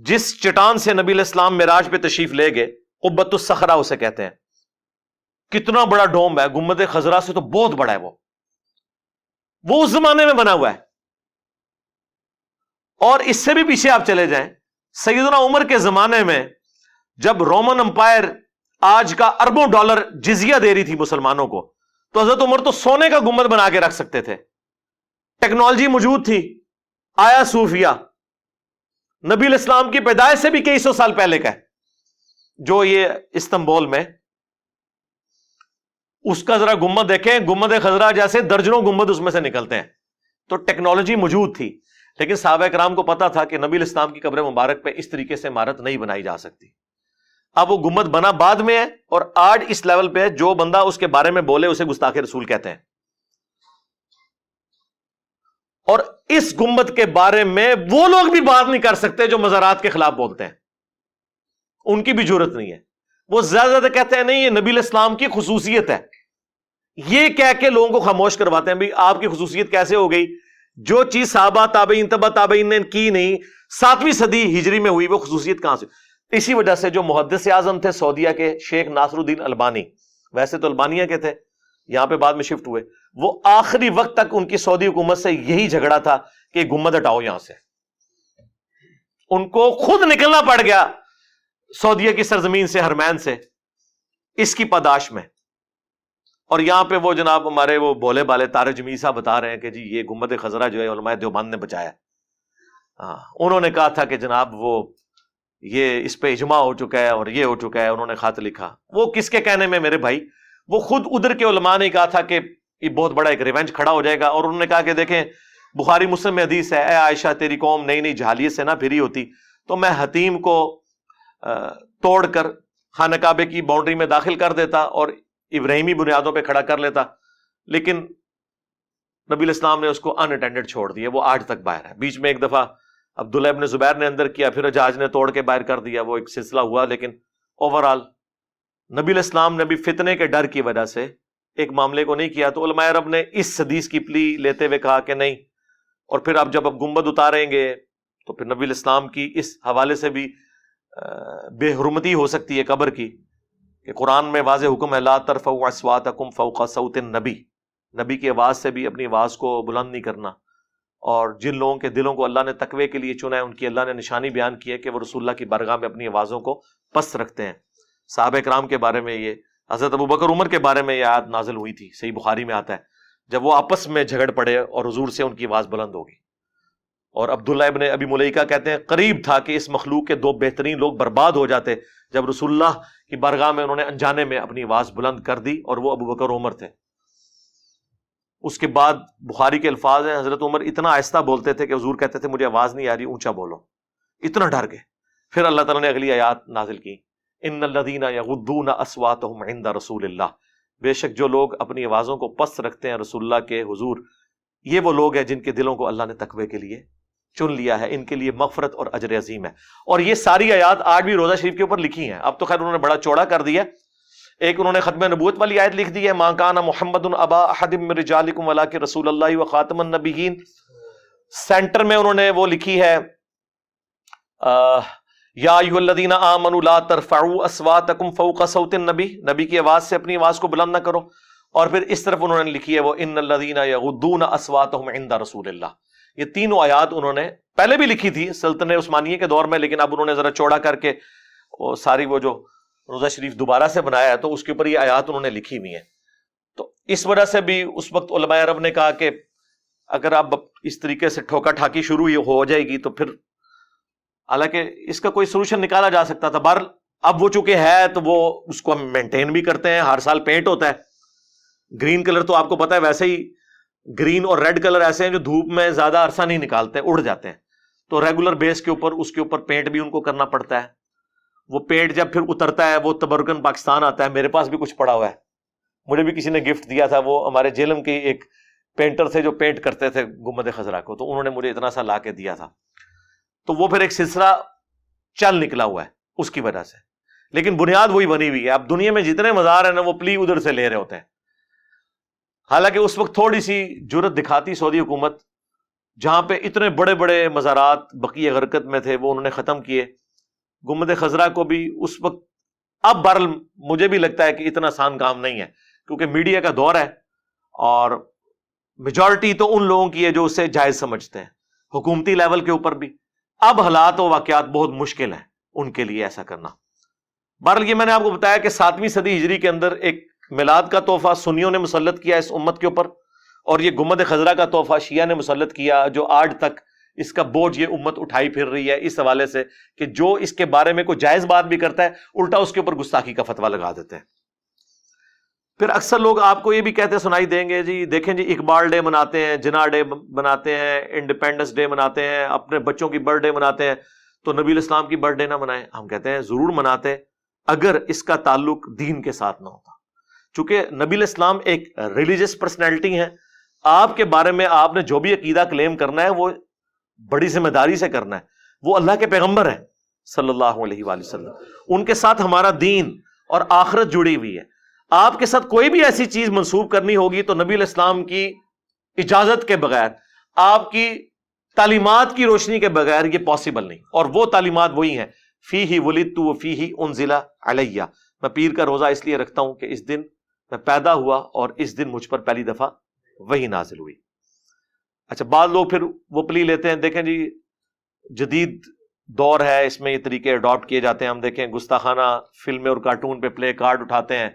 جس چٹان سے نبی علیہ السلام معراج پہ تشریف لے گئے. قبۃ الصخرہ اسے کہتے ہیں. کتنا بڑا ڈوم ہے، گنبد خضرا سے تو بہت بڑا ہے. وہ اس زمانے میں بنا ہوا ہے. اور اس سے بھی پیچھے آپ چلے جائیں، سیدنا عمر کے زمانے میں جب رومن امپائر آج کا اربوں ڈالر جزیہ دے رہی تھی مسلمانوں کو، تو حضرت عمر تو سونے کا گنبد بنا کے رکھ سکتے تھے. ٹیکنالوجی موجود تھی. آیا صوفیہ نبی علیہ السلام کی پیدائش سے بھی کئی سو سال پہلے کا ہے، جو یہ استنبول میں اس کا ذرا گنبد دیکھیں، گنبد خضرا جیسے درجنوں گنبد اس میں سے نکلتے ہیں. تو ٹیکنالوجی موجود تھی، لیکن صحابہ کرام کو پتا تھا کہ نبی علیہ السلام کی قبر مبارک پہ اس طریقے سے عمارت نہیں بنائی جا سکتی. اب وہ گنبد بنا بعد میں ہے، اور آج اس لیول پہ جو بندہ اس کے بارے میں بولے اسے گستاخ رسول کہتے ہیں. اور اس گنبد کے بارے میں وہ لوگ بھی بات نہیں کر سکتے جو مزارات کے خلاف بولتے ہیں، ان کی بھی جرت نہیں ہے. وہ زیادہ زیادہ کہتے ہیں نہیں یہ نبی علیہ السلام کی خصوصیت ہے. یہ کہہ کے لوگوں کو خاموش کرواتے ہیں. بھئی آپ کی خصوصیت کیسے ہو گئی؟ جو چیز صحابہ تابعین تبع تابعین نے کی نہیں، 7ویں صدی ہجری میں ہوئی، وہ خصوصیت کہاں سے؟ اسی وجہ سے جو محدث اعظم تھے سعودیہ کے، شیخ ناصر الدین البانی، ویسے تو البانیہ کے تھے، یہاں پہ بعد میں شفٹ ہوئے، وہ آخری وقت تک ان کی سعودی حکومت سے یہی جھگڑا تھا کہ گنبد ہٹاؤ یہاں سے. ان کو خود نکلنا پڑ گیا سعودیہ کی سرزمین سے، حرمین سے، اس کی پاداش میں. اور یہاں پہ وہ جناب ہمارے وہ بھولے بالے طارق جمیل صاحب بتا رہے ہیں کہ جی یہ گنبد خضرا جو ہے علماء دیوبند نے بچایا. انہوں نے کہا تھا کہ جناب وہ یہ اس پہ اجماع ہو چکا ہے اور یہ ہو چکا ہے، انہوں نے خط لکھا. وہ کس کے کہنے میں میرے بھائی؟ وہ خود ادھر کے علماء نے کہا تھا کہ یہ بہت بڑا ایک ریونج کھڑا ہو جائے گا. اور انہوں نے کہا کہ دیکھیں بخاری مسلم میں حدیث ہے، اے عائشہ تیری قوم نئی نئی جہالیت سے نہ پھری ہوتی تو میں حتیم کو توڑ کر خانہ کعبے کی باؤنڈری میں داخل کر دیتا اور ابراہیمی بنیادوں پہ کھڑا کر لیتا. لیکن نبی الاسلام نے اس کو ان اٹینڈڈ چھوڑ دیا، وہ آج تک باہر ہے. بیچ میں ایک دفعہ عبداللہ ابن زبیر نے اندر کیا، پھر حجاج نے توڑ کے باہر کر دیا، وہ ایک سلسلہ ہوا. لیکن اوورآل نبی الاسلام نے بھی فتنے کے ڈر کی وجہ سے ایک معاملے کو نہیں کیا. تو علماء عرب نے اس حدیث کی پلی لیتے ہوئے کہا کہ نہیں، اور پھر اب جب اب گنبد اتاریں گے تو پھر نبی الاسلام کی اس حوالے سے بھی بے حرمتی ہو سکتی ہے قبر کی، کہ قرآن میں واضح حکم ہے لا ترفعوا اصواتکم فوق صوت النبی، نبی کی آواز سے بھی اپنی آواز کو بلند نہیں کرنا. اور جن لوگوں کے دلوں کو اللہ نے تقوی کے لیے چنا ہے ان کی اللہ نے نشانی بیان کی ہے کہ وہ رسول اللہ کی بارگاہ میں اپنی آوازوں کو پست رکھتے ہیں. صحابہ کرام کے بارے میں یہ، حضرت ابوبکر عمر کے بارے میں یہ آیت نازل ہوئی تھی، صحیح بخاری میں آتا ہے، جب وہ آپس میں جھگڑ پڑے اور حضور سے ان کی آواز بلند ہوگی. اور عبداللہ ابن ابی ملیکہ کہتے ہیں قریب تھا کہ اس مخلوق کے دو بہترین لوگ برباد ہو جاتے جب رسول اللہ کی بارگاہ میں انہوں نے انجانے میں اپنی آواز بلند کر دی، اور وہ ابوبکر عمر تھے. اس کے بعد بخاری کے الفاظ ہیں حضرت عمر اتنا آہستہ بولتے تھے کہ حضور کہتے تھے مجھے آواز نہیں آ رہی، اونچا بولو، اتنا ڈر گئے. پھر اللہ تعالیٰ نے اگلی آیات نازل کی، ان الذین یغضون اصواتهم عند رسول اللہ، بے شک جو لوگ اپنی آوازوں کو پست رکھتے ہیں رسول اللہ کے حضور، یہ وہ لوگ ہیں جن کے دلوں کو اللہ نے تقوی کے لیے چن لیا ہے، ان کے لیے مغفرت اور اجر عظیم ہے. اور یہ ساری آیات آج بھی روزہ شریف کے اوپر لکھی ہیں. اب تو خیر انہوں نے بڑا چوڑا کر دیا، ایک انہوں نے ختم نبوت والی آیت لکھ دی ہے، ما کان محمد ابا احد من رجالکم ولکن رسول اللہ وخاتم النبیین. سینٹر میں انہوں نے وہ لکھی ہے یا ایھا الذین آمنوا لا ترفعوا اصواتکم فوق صوت النبی، نبی کی آواز سے اپنی آواز کو بلند نہ کرو. اور پھر اس طرف انہوں نے لکھی ہے وہ ان الذین یغضون اصواتهم عند رسول اللہ. یہ تینوں آیات انہوں نے پہلے بھی لکھی تھی سلطنت عثمانیہ کے دور میں، لیکن اب انہوں نے ذرا چوڑا کر کے ساری وہ جو روزہ شریف دوبارہ سے بنایا ہے تو اس کے اوپر یہ آیات انہوں نے لکھی ہوئی ہیں. تو اس وجہ سے بھی اس وقت علماء عرب نے کہا کہ اگر اب اس طریقے سے ٹھوکا ٹھاکی شروع ہو جائے گی تو پھر، حالانکہ اس کا کوئی سولوشن نکالا جا سکتا تھا. بہرحال اب وہ چونکہ ہے تو وہ اس کو ہم مینٹین بھی کرتے ہیں، ہر سال پینٹ ہوتا ہے. گرین کلر تو آپ کو پتا ہے ویسے ہی گرین اور ریڈ کلر ایسے ہیں جو دھوپ میں زیادہ عرصہ نہیں نکالتے، اڑ جاتے ہیں. تو ریگولر بیس کے اوپر اس کے اوپر پینٹ بھی ان کو کرنا پڑتا ہے. وہ پینٹ جب پھر اترتا ہے وہ تبرکن پاکستان آتا ہے. میرے پاس بھی کچھ پڑا ہوا ہے، مجھے بھی کسی نے گفٹ دیا تھا، وہ ہمارے جیلم کے ایک پینٹر تھے جو پینٹ کرتے تھے گنبد خضرا کو، تو انہوں نے مجھے اتنا سا لا کے دیا تھا. تو وہ پھر ایک سلسلہ چل نکلا ہوا ہے اس کی وجہ سے، لیکن بنیاد وہی بنی ہوئی ہے. اب دنیا میں جتنے مزار ہیں نا وہ پلی ادھر سے لے رہے ہوتے ہیں. حالانکہ اس وقت تھوڑی سی جرت دکھاتی سعودی حکومت، جہاں پہ اتنے بڑے بڑے مزارات بقیہ غرقت میں تھے وہ انہوں نے ختم کیے. گنبد خضرا کو بھی اس وقت، اب بہرحال مجھے بھی لگتا ہے کہ اتنا آسان کام نہیں ہے، کیونکہ میڈیا کا دور ہے اور میجورٹی تو ان لوگوں کی ہے جو اسے جائز سمجھتے ہیں، حکومتی لیول کے اوپر بھی. اب حالات و واقعات بہت مشکل ہیں ان کے لیے ایسا کرنا. بہرحال یہ میں نے آپ کو بتایا کہ 7ویں صدی ہجری کے اندر ایک میلاد کا تحفہ سنیوں نے مسلط کیا اس امت کے اوپر، اور یہ گنبد خضرا کا تحفہ شیعہ نے مسلط کیا، جو آج تک اس کا بوجھ یہ امت اٹھائی پھر رہی ہے اس حوالے سے کہ جو اس کے بارے میں کوئی جائز بات بھی کرتا ہے الٹا اس کے اوپر گستاخی کا فتویٰ لگا دیتے ہیں. پھر اکثر لوگ آپ کو یہ بھی کہتے سنائی دیں گے جی دیکھیں جی اقبال ڈے مناتے ہیں، جناح ڈے مناتے ہیں، انڈیپینڈنس ڈے مناتے ہیں، اپنے بچوں کی برتھ ڈے مناتے ہیں، تو نبی الاسلام کی برتھ ڈے نہ منائیں. ہم کہتے ہیں ضرور مناتے اگر اس کا تعلق دین کے ساتھ نہ ہوتا. چونکہ نبی الاسلام ایک ریلیجس پرسنالٹی ہیں، آپ کے بارے میں آپ نے جو بھی عقیدہ کلیم کرنا ہے وہ بڑی ذمہ داری سے کرنا ہے. وہ اللہ کے پیغمبر ہیں صلی اللہ علیہ وآلہ وسلم، ان کے ساتھ ہمارا دین اور آخرت جڑی ہوئی ہے. آپ کے ساتھ کوئی بھی ایسی چیز منسوب کرنی ہوگی تو نبی الاسلام کی اجازت کے بغیر، آپ کی تعلیمات کی روشنی کے بغیر یہ پاسبل نہیں. اور وہ تعلیمات وہی ہیں فیہ ولدت وفیہ انزل علیہ. میں پیر کا روزہ اس لیے رکھتا ہوں کہ اس دن میں پیدا ہوا اور اس دن مجھ پر پہلی دفعہ وہی نازل ہوئی. اچھا بعض لوگ پھر وہ پلی لیتے ہیں، دیکھیں جی جدید دور ہے، اس میں یہ طریقے اڈاپٹ کیے جاتے ہیں. ہم دیکھیں گستاخانہ فلمیں اور کارٹون پہ پلے کارڈ اٹھاتے ہیں،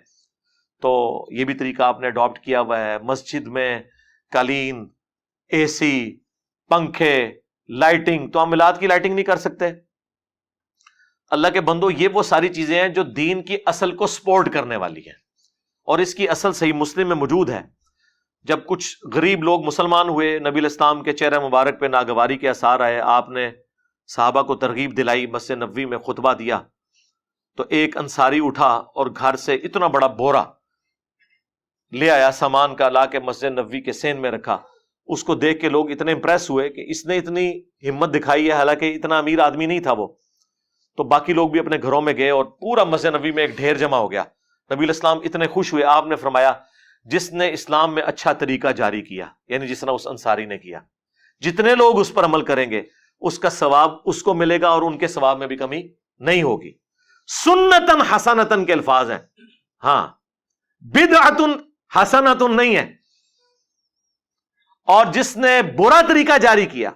تو یہ بھی طریقہ آپ نے اڈاپٹ کیا ہوا ہے. مسجد میں قالین، اے سی، پنکھے، لائٹنگ، تو ہم میلاد کی لائٹنگ نہیں کر سکتے. اللہ کے بندو یہ وہ ساری چیزیں ہیں جو دین کی اصل کو سپورٹ کرنے والی ہیں، اور اس کی اصل صحیح مسلم میں موجود ہے. جب کچھ غریب لوگ مسلمان ہوئے، نبی الاسلام کے چہرہ مبارک پہ ناگواری کے آثار آئے، آپ نے صحابہ کو ترغیب دلائی، مسجد نبوی میں خطبہ دیا، تو ایک انصاری اٹھا اور گھر سے اتنا بڑا بورا لے آیا سامان کا، لا کے مسجد نبوی کے سین میں رکھا. اس کو دیکھ کے لوگ اتنے امپریس ہوئے کہ اس نے اتنی ہمت دکھائی ہے، حالانکہ اتنا امیر آدمی نہیں تھا وہ. تو باقی لوگ بھی اپنے گھروں میں گئے اور پورا مسجد نبوی میں ایک ڈھیر جمع ہو گیا. نبی الاسلام اتنے خوش ہوئے، آپ نے فرمایا جس نے اسلام میں اچھا طریقہ جاری کیا، یعنی جس طرح اس انصاری نے کیا، جتنے لوگ اس پر عمل کریں گے اس کا ثواب اس کو ملے گا اور ان کے ثواب میں بھی کمی نہیں ہوگی. سنتن حسنتن کے الفاظ ہیں, ہاں بدعتن حسنتن نہیں ہے. اور جس نے برا طریقہ جاری کیا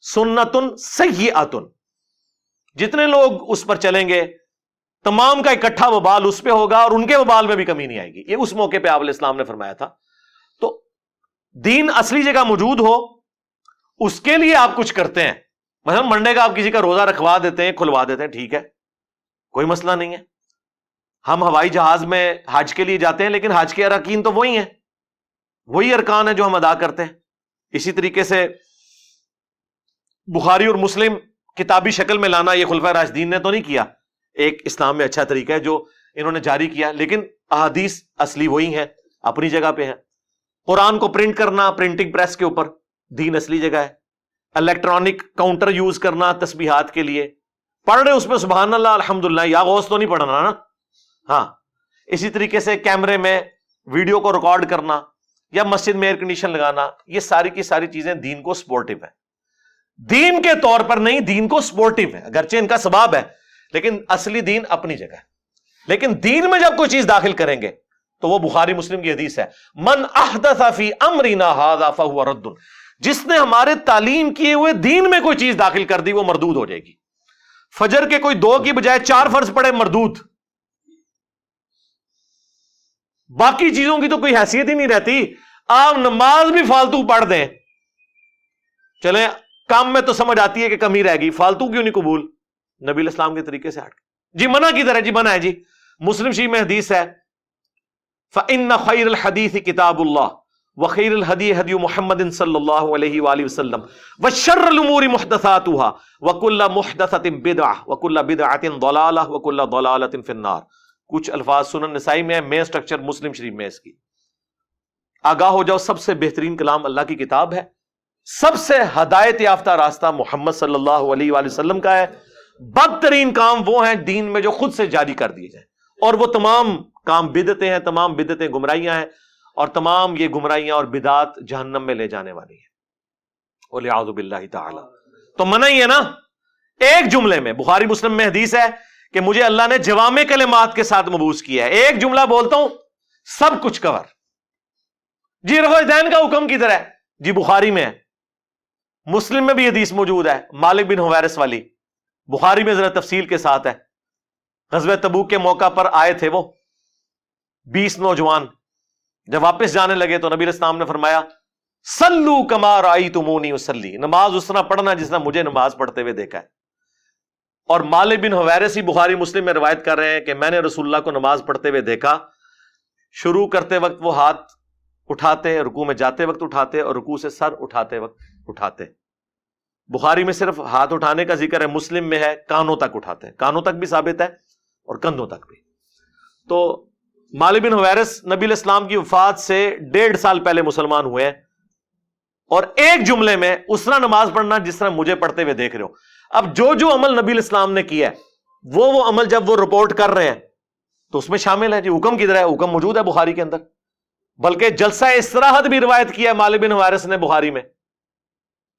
سنتن سیئتن, جتنے لوگ اس پر چلیں گے تمام کا اکٹھا وبال اس پہ ہوگا اور ان کے وبال میں بھی کمی نہیں آئے گی. یہ اس موقع پہ آپ علیہ السلام نے فرمایا تھا. تو دین اصلی جگہ موجود ہو اس کے لیے آپ کچھ کرتے ہیں. مثلا منڈے کا آپ کسی کا روزہ رکھوا دیتے ہیں, کھلوا دیتے ہیں, ٹھیک ہے, کوئی مسئلہ نہیں ہے. ہم ہوائی جہاز میں حج کے لیے جاتے ہیں لیکن حج کے ارکین تو وہی ہیں, وہی ارکان ہیں جو ہم ادا کرتے ہیں. اسی طریقے سے بخاری اور مسلم کتابی شکل میں لانا یہ خلفائے راشدین نے تو نہیں کیا, ایک اسلام میں اچھا طریقہ ہے جو انہوں نے جاری کیا, لیکن احادیث اصلی وہی ہیں, اپنی جگہ پہ ہیں. قرآن کو پرنٹ کرنا پرنٹنگ پریس کے اوپر دین اصلی جگہ ہے. الیکٹرانک کاؤنٹر یوز کرنا تسبیحات کے لیے, پڑھ رہے اس پہ سبحان اللہ الحمدللہ, یا غوث تو نہیں پڑھنا نا, ہاں. اسی طریقے سے کیمرے میں ویڈیو کو ریکارڈ کرنا یا مسجد میں ایئر کنڈیشن لگانا, یہ ساری کی ساری چیزیں دین کو سپورٹیو ہیں. دین کے طور پر نہیں, دین کو سپورٹیو ہے, اگرچہ ان کا ثواب ہے لیکن اصلی دین اپنی جگہ ہے. لیکن دین میں جب کوئی چیز داخل کریں گے تو وہ بخاری مسلم کی حدیث ہے, من احدث فی امرنا ھذا فہو رد, جس نے ہمارے تعلیم کیے ہوئے دین میں کوئی چیز داخل کر دی وہ مردود ہو جائے گی. فجر کے کوئی 2 کی بجائے 4 فرض پڑے مردود, باقی چیزوں کی تو کوئی حیثیت ہی نہیں رہتی. آپ نماز بھی فالتو پڑھ دیں, چلیں کام میں تو سمجھ آتی ہے کہ کمی رہ گئی, فالتو کیوں نہیں قبول؟ نبی علیہ السلام کے طریقے سے ہٹ کے جی منع کی طرح, جی منع ہے, جی مسلم شریف میں حدیث ہے فإن خیر الحدیث کتاب اللہ وخیر الہدی ہدی محمد صلی اللہ علیہ وآلہ وسلم وشر الامور محدثاتها وکل محدثۃ بدعہ وکل بدعۃ ضلالہ وکل ضلالۃ فی النار. کچھ الفاظ سنن نسائی میں ہے, مین سٹرکچر مسلم شریف میں اس کی. آگاہ ہو جاؤ, سب سے بہترین کلام اللہ کی کتاب ہے, سب سے ہدایت یافتہ راستہ محمد صلی اللہ علیہ وآلہ وسلم کا ہے. بدترین کام وہ ہیں دین میں جو خود سے جاری کر دیے جائیں, اور وہ تمام کام بدعتیں ہیں, تمام بدعتیں گمراہیاں ہیں, اور تمام یہ گمراہیاں اور بدعات جہنم میں لے جانے والی ہیں والعیاذ باللہ تعالی. تو منع ہی ہے نا. ایک جملے میں بخاری مسلم میں حدیث ہے کہ مجھے اللہ نے جوامع کلمات کے ساتھ مبعوث کیا ہے, ایک جملہ بولتا ہوں سب کچھ کور. جی رفع دین کا حکم کدھر ہے؟ جی بخاری میں ہے, مسلم میں بھی حدیث موجود ہے مالک بن حویرث والی, بخاری میں ذرا تفصیل کے ساتھ ہے. غزوہ تبوک کے موقع پر آئے تھے وہ 20 نوجوان, جب واپس جانے لگے تو نبی علیہ السلام نے فرمایا صلو کما رأیتمونی اصلی, نماز اس طرح پڑھنا جس طرح مجھے نماز پڑھتے ہوئے دیکھا ہے. اور مالک بن حویرث ہی بخاری مسلم میں روایت کر رہے ہیں کہ میں نے رسول اللہ کو نماز پڑھتے ہوئے دیکھا, شروع کرتے وقت وہ ہاتھ اٹھاتے, رکوع میں جاتے وقت اٹھاتے, اور رکوع سے سر اٹھاتے وقت اٹھاتے. بخاری میں صرف ہاتھ اٹھانے کا ذکر ہے, مسلم میں ہے کانوں تک اٹھاتے ہیں, کانوں تک بھی ثابت ہے اور کندھوں تک بھی. تو مالک بن حویرث نبی علیہ السلام کی وفات سے 1.5 سال پہلے مسلمان ہوئے ہیں, اور ایک جملے میں اس طرح نماز پڑھنا جس طرح مجھے پڑھتے ہوئے دیکھ رہے ہو. اب جو عمل نبی علیہ السلام نے کیا ہے وہ عمل جب وہ رپورٹ کر رہے ہیں تو اس میں شامل ہے. جی حکم کدھر ہے؟ حکم موجود ہے بخاری کے اندر, بلکہ جلسہ استراحت بھی روایت کیا ہے مالک بن حویرث نے بخاری میں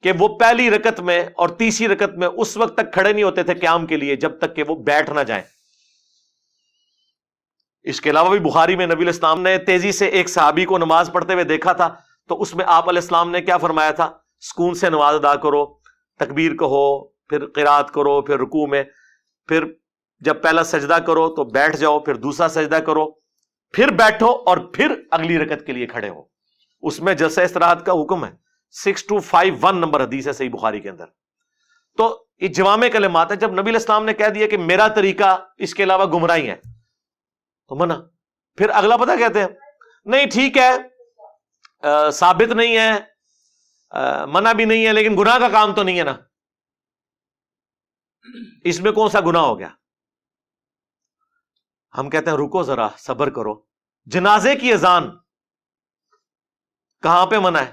کہ وہ پہلی رکعت میں اور تیسری رکعت میں اس وقت تک کھڑے نہیں ہوتے تھے قیام کے لیے جب تک کہ وہ بیٹھ نہ جائیں. اس کے علاوہ بھی بخاری میں نبی علیہ السلام نے تیزی سے ایک صحابی کو نماز پڑھتے ہوئے دیکھا تھا, تو اس میں آپ علیہ السلام نے کیا فرمایا تھا؟ سکون سے نماز ادا کرو, تکبیر کہو, پھر قرات کرو, پھر رکوع میں, پھر جب پہلا سجدہ کرو تو بیٹھ جاؤ, پھر دوسرا سجدہ کرو, پھر بیٹھو, اور پھر اگلی رکعت کے لیے کھڑے ہو. اس میں جلسہ استراحت کا حکم ہے. 6251 نمبر حدیث ہے صحیح بخاری کے اندر. تو یہ جوامع کلمات ہے. جب نبی علیہ السلام نے کہہ دیا کہ میرا طریقہ اس کے علاوہ گمراہی ہے تو منع. پھر اگلا پتہ کہتے ہیں نہیں ٹھیک ہے, ثابت نہیں ہے, منع بھی نہیں ہے, لیکن گناہ کا کام تو نہیں ہے نا, اس میں کون سا گناہ ہو گیا؟ ہم کہتے ہیں رکو ذرا, صبر کرو. جنازے کی اذان کہاں پہ منع ہے؟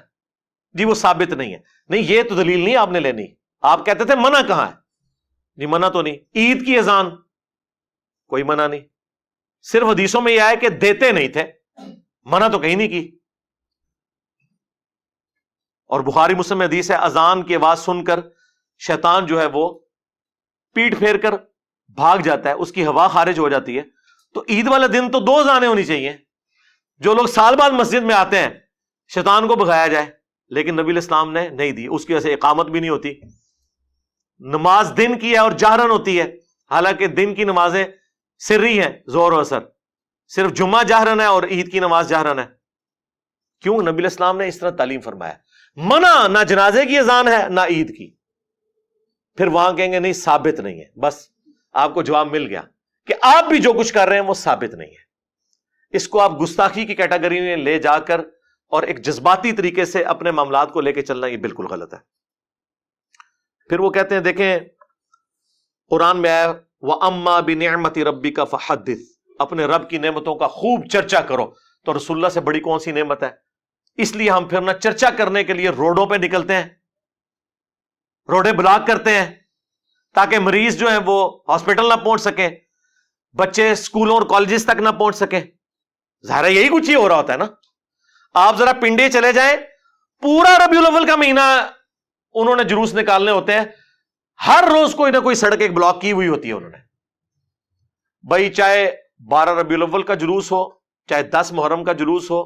جی وہ ثابت نہیں ہے. نہیں یہ تو دلیل نہیں آپ نے لینی, آپ کہتے تھے منع کہاں ہے؟ جی منع تو نہیں. عید کی اذان کوئی منع نہیں, صرف حدیثوں میں یہ آیا کہ دیتے نہیں تھے, منع تو کہیں نہیں کی. اور بخاری مسلم میں حدیث ہے اذان کی آواز سن کر شیطان جو ہے وہ پیٹ پھیر کر بھاگ جاتا ہے، اس کی ہوا خارج ہو جاتی ہے. تو عید والے دن تو 2 اذانیں ہونی چاہیے. جو لوگ سال بعد مسجد میں آتے ہیں شیطان کو بھگایا جائے، لیکن نبی علیہ السلام نے نہیں دی. اس کی وجہ سے اقامت بھی نہیں ہوتی. نماز دن کی ہے اور جہرن ہوتی ہے، حالانکہ دن کی نمازیں سری ہیں، ظہر و عصر. صرف جمعہ جہرن ہے اور عید کی نماز جہرن ہے. کیوں؟ نبی علیہ السلام نے اس طرح تعلیم فرمایا. منع نہ جنازے کی اذان ہے نہ عید کی. پھر وہاں کہیں گے نہیں ثابت نہیں ہے. بس آپ کو جواب مل گیا کہ آپ بھی جو کچھ کر رہے ہیں وہ ثابت نہیں ہے. اس کو آپ گستاخی کی کیٹیگری میں لے جا کر اور ایک جذباتی طریقے سے اپنے معاملات کو لے کے چلنا یہ بالکل غلط ہے. پھر وہ کہتے ہیں دیکھیں قرآن میں آیا وَأَمَّا بِنِعْمَةِ رَبِّكَ فَحَدِّثْ، اپنے رب کی نعمتوں کا خوب چرچا کرو. تو رسول اللہ سے بڑی کون سی نعمت ہے؟ اس لیے ہم پھر نہ چرچا کرنے کے لیے روڈوں پہ نکلتے ہیں، روڈیں بلاک کرتے ہیں تاکہ مریض جو ہیں وہ ہاسپٹل نہ پہنچ سکیں، بچے سکولوں اور کالجز تک نہ پہنچ سکیں. ظاہر ہے یہی کچھ ہی ہو رہا ہوتا ہے نا. آپ ذرا پنڈے چلے جائیں، پورا ربیع الاول کا مہینہ انہوں نے جلوس نکالنے ہوتے ہیں، ہر روز کوئی نہ کوئی سڑک ایک بلاک کی ہوئی ہوتی ہے انہوں نے. بھائی چاہے 12 ربیع الاول کا جلوس ہو، چاہے 10 محرم کا جلوس ہو،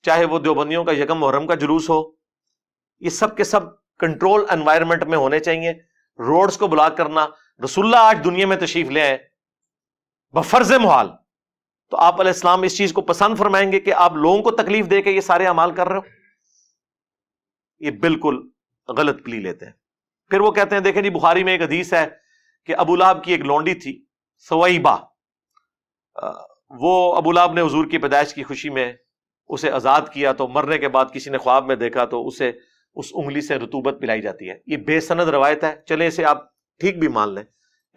چاہے وہ دیوبندیوں کا 1 محرم کا جلوس ہو، یہ سب کے سب کنٹرول انوائرمنٹ میں ہونے چاہیے. روڈز کو بلاک کرنا، رسول اللہ آج دنیا میں تشریف لے آئے بفرض محال، تو آپ علیہ السلام اس چیز کو پسند فرمائیں گے کہ آپ لوگوں کو تکلیف دے کے یہ سارے اعمال کر رہے ہو؟ یہ بالکل غلط پلی لیتے ہیں. پھر وہ کہتے ہیں دیکھیں جی بخاری میں ایک حدیث ہے کہ ابو لہب کی ایک لونڈی تھی سویبہ، وہ ابو لہب نے حضور کی پیدائش کی خوشی میں اسے آزاد کیا، تو مرنے کے بعد کسی نے خواب میں دیکھا تو اسے اس انگلی سے رطوبت پلائی جاتی ہے. یہ بے سند روایت ہے، چلیں اسے آپ ٹھیک بھی مان لیں،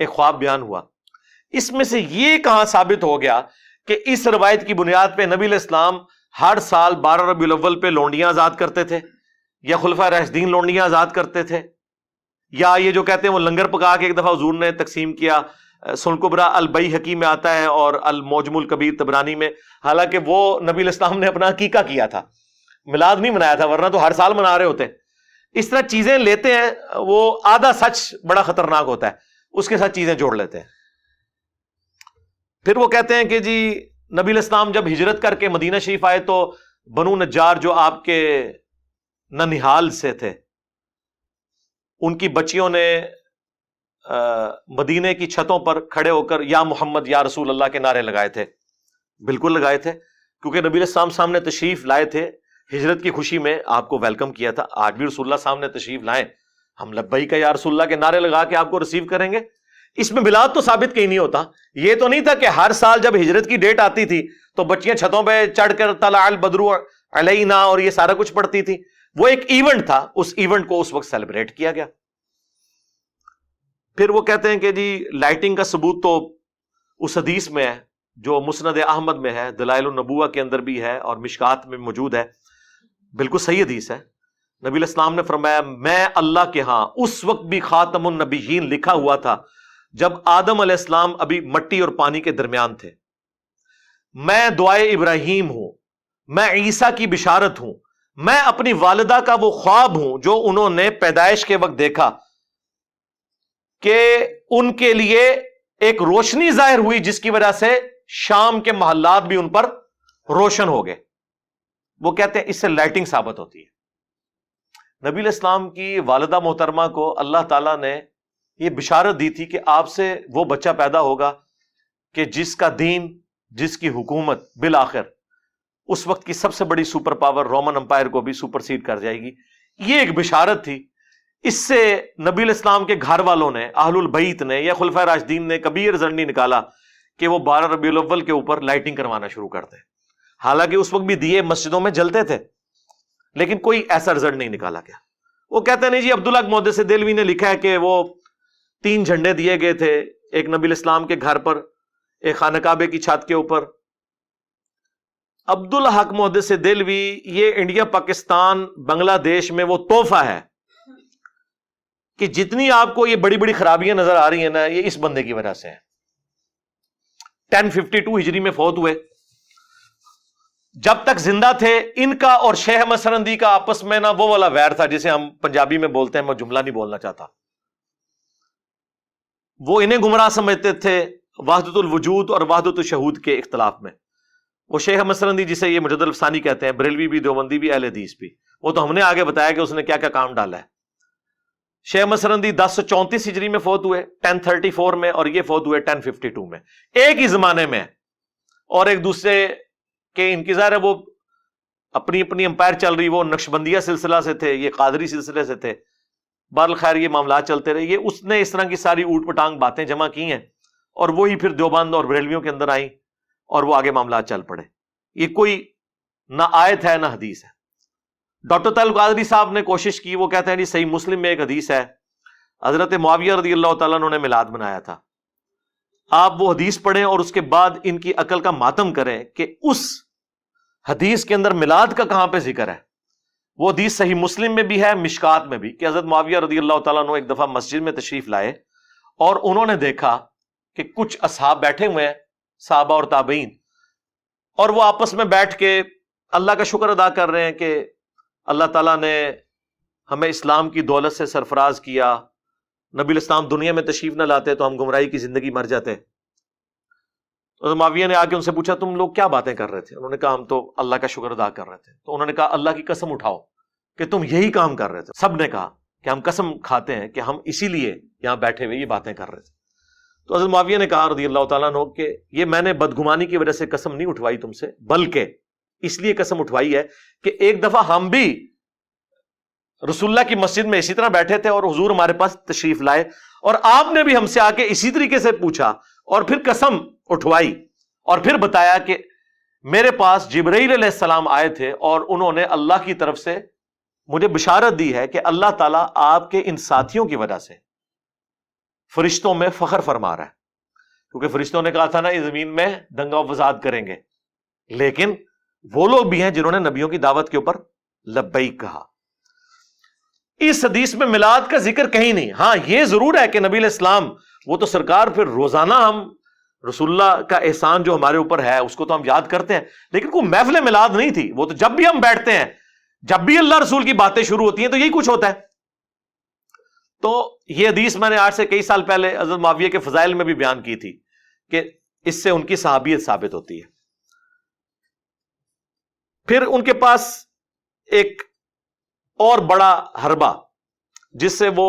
ایک خواب بیان ہوا. اس میں سے یہ کہاں ثابت ہو گیا کہ اس روایت کی بنیاد پہ نبی علیہ السلام ہر سال 12 ربیع الاول پہ لونڈیاں آزاد کرتے تھے، یا خلفائے راشدین لونڈیاں آزاد کرتے تھے، یا یہ جو کہتے ہیں وہ لنگر پکا کے ایک دفعہ حضور نے تقسیم کیا. سنن کبریٰ البیہقی میں آتا ہے اور المعجم الکبیر طبرانی میں. حالانکہ وہ نبی علیہ السلام نے اپنا عقیقہ کیا تھا، میلاد نہیں منایا تھا، ورنہ تو ہر سال منا رہے ہوتے. اس طرح چیزیں لیتے ہیں، وہ آدھا سچ بڑا خطرناک ہوتا ہے، اس کے ساتھ چیزیں جوڑ لیتے ہیں. پھر وہ کہتے ہیں کہ جی نبی علیہ السلام جب ہجرت کر کے مدینہ شریف آئے تو بنو نجار جو آپ کے ننہال سے تھے، ان کی بچیوں نے مدینے کی چھتوں پر کھڑے ہو کر یا محمد یا رسول اللہ کے نعرے لگائے تھے. بالکل لگائے تھے، کیونکہ نبی علیہ السلام سامنے تشریف لائے تھے، ہجرت کی خوشی میں آپ کو ویلکم کیا تھا. آج بھی رسول اللہ سامنے تشریف لائیں، ہم لبیک یا رسول اللہ کے نعرے لگا کے آپ کو ریسیو کریں گے. اس میں میلاد تو ثابت کہیں نہیں ہوتا. یہ تو نہیں تھا کہ ہر سال جب ہجرت کی ڈیٹ آتی تھی تو بچیاں چھتوں پہ چڑھ کر طلع البدر علینا اور یہ سارا کچھ پڑھتی تھی. وہ ایک ایونٹ تھا، اس ایونٹ کو اس وقت سیلیبریٹ کیا گیا. پھر وہ کہتے ہیں کہ جی لائٹنگ کا ثبوت تو اس حدیث میں ہے جو مسند احمد میں ہے، دلائل النبوہ کے اندر بھی ہے اور مشکات میں موجود ہے. بالکل صحیح حدیث ہے. نبی علیہ السلام نے فرمایا میں اللہ کے ہاں اس وقت بھی خاتم النبیین لکھا ہوا تھا جب آدم علیہ السلام ابھی مٹی اور پانی کے درمیان تھے. میں دعائے ابراہیم ہوں، میں عیسیٰ کی بشارت ہوں، میں اپنی والدہ کا وہ خواب ہوں جو انہوں نے پیدائش کے وقت دیکھا کہ ان کے لیے ایک روشنی ظاہر ہوئی جس کی وجہ سے شام کے محلات بھی ان پر روشن ہو گئے. وہ کہتے ہیں اس سے لائٹنگ ثابت ہوتی ہے. نبی علیہ السلام کی والدہ محترمہ کو اللہ تعالیٰ نے یہ بشارت دی تھی کہ آپ سے وہ بچہ پیدا ہوگا کہ جس کا دین، جس کی حکومت بالآخر اس وقت کی سب سے بڑی سپر پاور رومن امپائر کو بھی سپرسیڈ کر جائے گی. یہ ایک بشارت تھی. اس سے نبی علیہ السلام کے گھر والوں نے، اہل البیت نے یا خلفائے راشدین نے کبھی رزلٹ نہیں نکالا کہ وہ 12 ربیع الاول کے اوپر لائٹنگ کروانا شروع کر دیں. حالانکہ اس وقت بھی دیے مسجدوں میں جلتے تھے، لیکن کوئی ایسا رزلٹ نہیں نکالا گیا. وہ کہتے ہیں نہیں جی عبداللہ محدث دہلوی نے لکھا ہے کہ وہ 3 جھنڈے دیے گئے تھے، ایک نبی علیہ السلام کے گھر پر، ایک خانہ کعبے کی چھت کے اوپر. عبدالحق محدث دہلوی یہ انڈیا پاکستان بنگلہ دیش میں وہ تحفہ ہے کہ جتنی آپ کو یہ بڑی بڑی خرابیاں نظر آ رہی ہیں نا، یہ اس بندے کی وجہ سے ہیں. 1052 ہجری میں فوت ہوئے. جب تک زندہ تھے ان کا اور شیخ احمد سرہندی کا آپس میں نا وہ والا ویر تھا جسے ہم پنجابی میں بولتے ہیں، میں جملہ نہیں بولنا چاہتا، وہ انہیں گمراہ سمجھتے تھے وحدت الوجود اور وحدت الشہود کے اختلاف میں۔ وہ شیخ احمد سرہندی جسے یہ مجدد الفسانی کہتے ہیں، بریلوی بھی، دیوبندی بھی، اہل حدیث بھی، وہ تو ہم نے آگے بتایا کہ اس نے کیا کیا کام ڈالا ہے۔ شیخ احمد سرہندی 1034 ہجری میں فوت ہوئے، 1034 میں، اور یہ فوت ہوئے 1052 میں، ایک ہی زمانے میں، اور ایک دوسرے کے انتظار ہے، وہ اپنی اپنی امپائر چل رہی، وہ نقشبندیہ سلسلہ سے تھے، یہ قادری سلسلے سے تھے، بہرحال خیر یہ معاملات چلتے رہے۔ یہ اس نے اس طرح کی ساری اوٹ پٹانگ باتیں جمع کی ہیں، اور وہی پھر دیوبند اور بریلویوں کے اندر آئیں، اور وہ آگے معاملات چل پڑے۔ یہ کوئی نہ آیت ہے نہ حدیث ہے۔ ڈاکٹر طارق قادری صاحب نے کوشش کی، وہ کہتے ہیں جی صحیح مسلم میں ایک حدیث ہے، حضرت معاویہ رضی اللہ تعالیٰ عنہ نے میلاد منایا تھا، آپ وہ حدیث پڑھیں اور اس کے بعد ان کی عقل کا ماتم کریں کہ اس حدیث کے اندر میلاد کا کہاں پہ ذکر ہے۔ وہ حدیث صحیح مسلم میں بھی ہے، مشکات میں بھی، کہ حضرت معاویہ رضی اللہ تعالیٰ عنہ ایک دفعہ مسجد میں تشریف لائے اور انہوں نے دیکھا کہ کچھ اصحاب بیٹھے ہوئے ہیں، صحابہ اور تابعین، اور وہ آپس میں بیٹھ کے اللہ کا شکر ادا کر رہے ہیں کہ اللہ تعالیٰ نے ہمیں اسلام کی دولت سے سرفراز کیا، نبی الاسلام دنیا میں تشریف نہ لاتے تو ہم گمراہی کی زندگی مر جاتے۔ تو معاویہ نے آ کے ان سے پوچھا تم لوگ کیا باتیں کر رہے تھے؟ انہوں نے کہا ہم تو اللہ کا شکر ادا کر رہے تھے۔ تو انہوں نے کہا اللہ کی قسم اٹھاؤ کہ تم یہی کام کر رہے تھے۔ سب نے کہا کہ ہم قسم کھاتے ہیں کہ ہم اسی لیے یہاں بیٹھے ہوئے یہ باتیں کر رہے تھے۔ تو حضرت معاویہ نے کہا رضی اللہ تعالیٰ عنہ کہ یہ میں نے بدگمانی کی وجہ سے قسم نہیں اٹھوائی تم سے، بلکہ اس لیے قسم اٹھوائی ہے کہ ایک دفعہ ہم بھی رسول اللہ کی مسجد میں اسی طرح بیٹھے تھے اور حضور ہمارے پاس تشریف لائے، اور آپ نے بھی ہم سے آ کے اسی طریقے سے پوچھا اور پھر قسم اٹھوائی، اور پھر بتایا کہ میرے پاس جبرائیل علیہ السلام آئے تھے اور انہوں نے اللہ کی طرف سے مجھے بشارت دی ہے کہ اللہ تعالیٰ آپ کے ان ساتھیوں کی وجہ سے فرشتوں میں فخر فرما رہا ہے، کیونکہ فرشتوں نے کہا تھا نا یہ زمین میں دنگا و فساد کریں گے، لیکن وہ لوگ بھی ہیں جنہوں نے نبیوں کی دعوت کے اوپر لبیک کہا۔ اس حدیث میں میلاد کا ذکر کہیں نہیں۔ ہاں یہ ضرور ہے کہ نبی علیہ السلام وہ تو سرکار پھر روزانہ ہم رسول اللہ کا احسان جو ہمارے اوپر ہے اس کو تو ہم یاد کرتے ہیں، لیکن کوئی محفل میلاد نہیں تھی، وہ تو جب بھی ہم بیٹھتے ہیں، جب بھی اللہ رسول کی باتیں شروع ہوتی ہیں تو یہی کچھ ہوتا ہے۔ تو یہ حدیث میں نے آج سے کئی سال پہلے حضرت معاویہ کے فضائل میں بھی بیان کی تھی کہ اس سے ان کی صحابیت ثابت ہوتی ہے۔ پھر ان کے پاس ایک اور بڑا حربہ جس سے وہ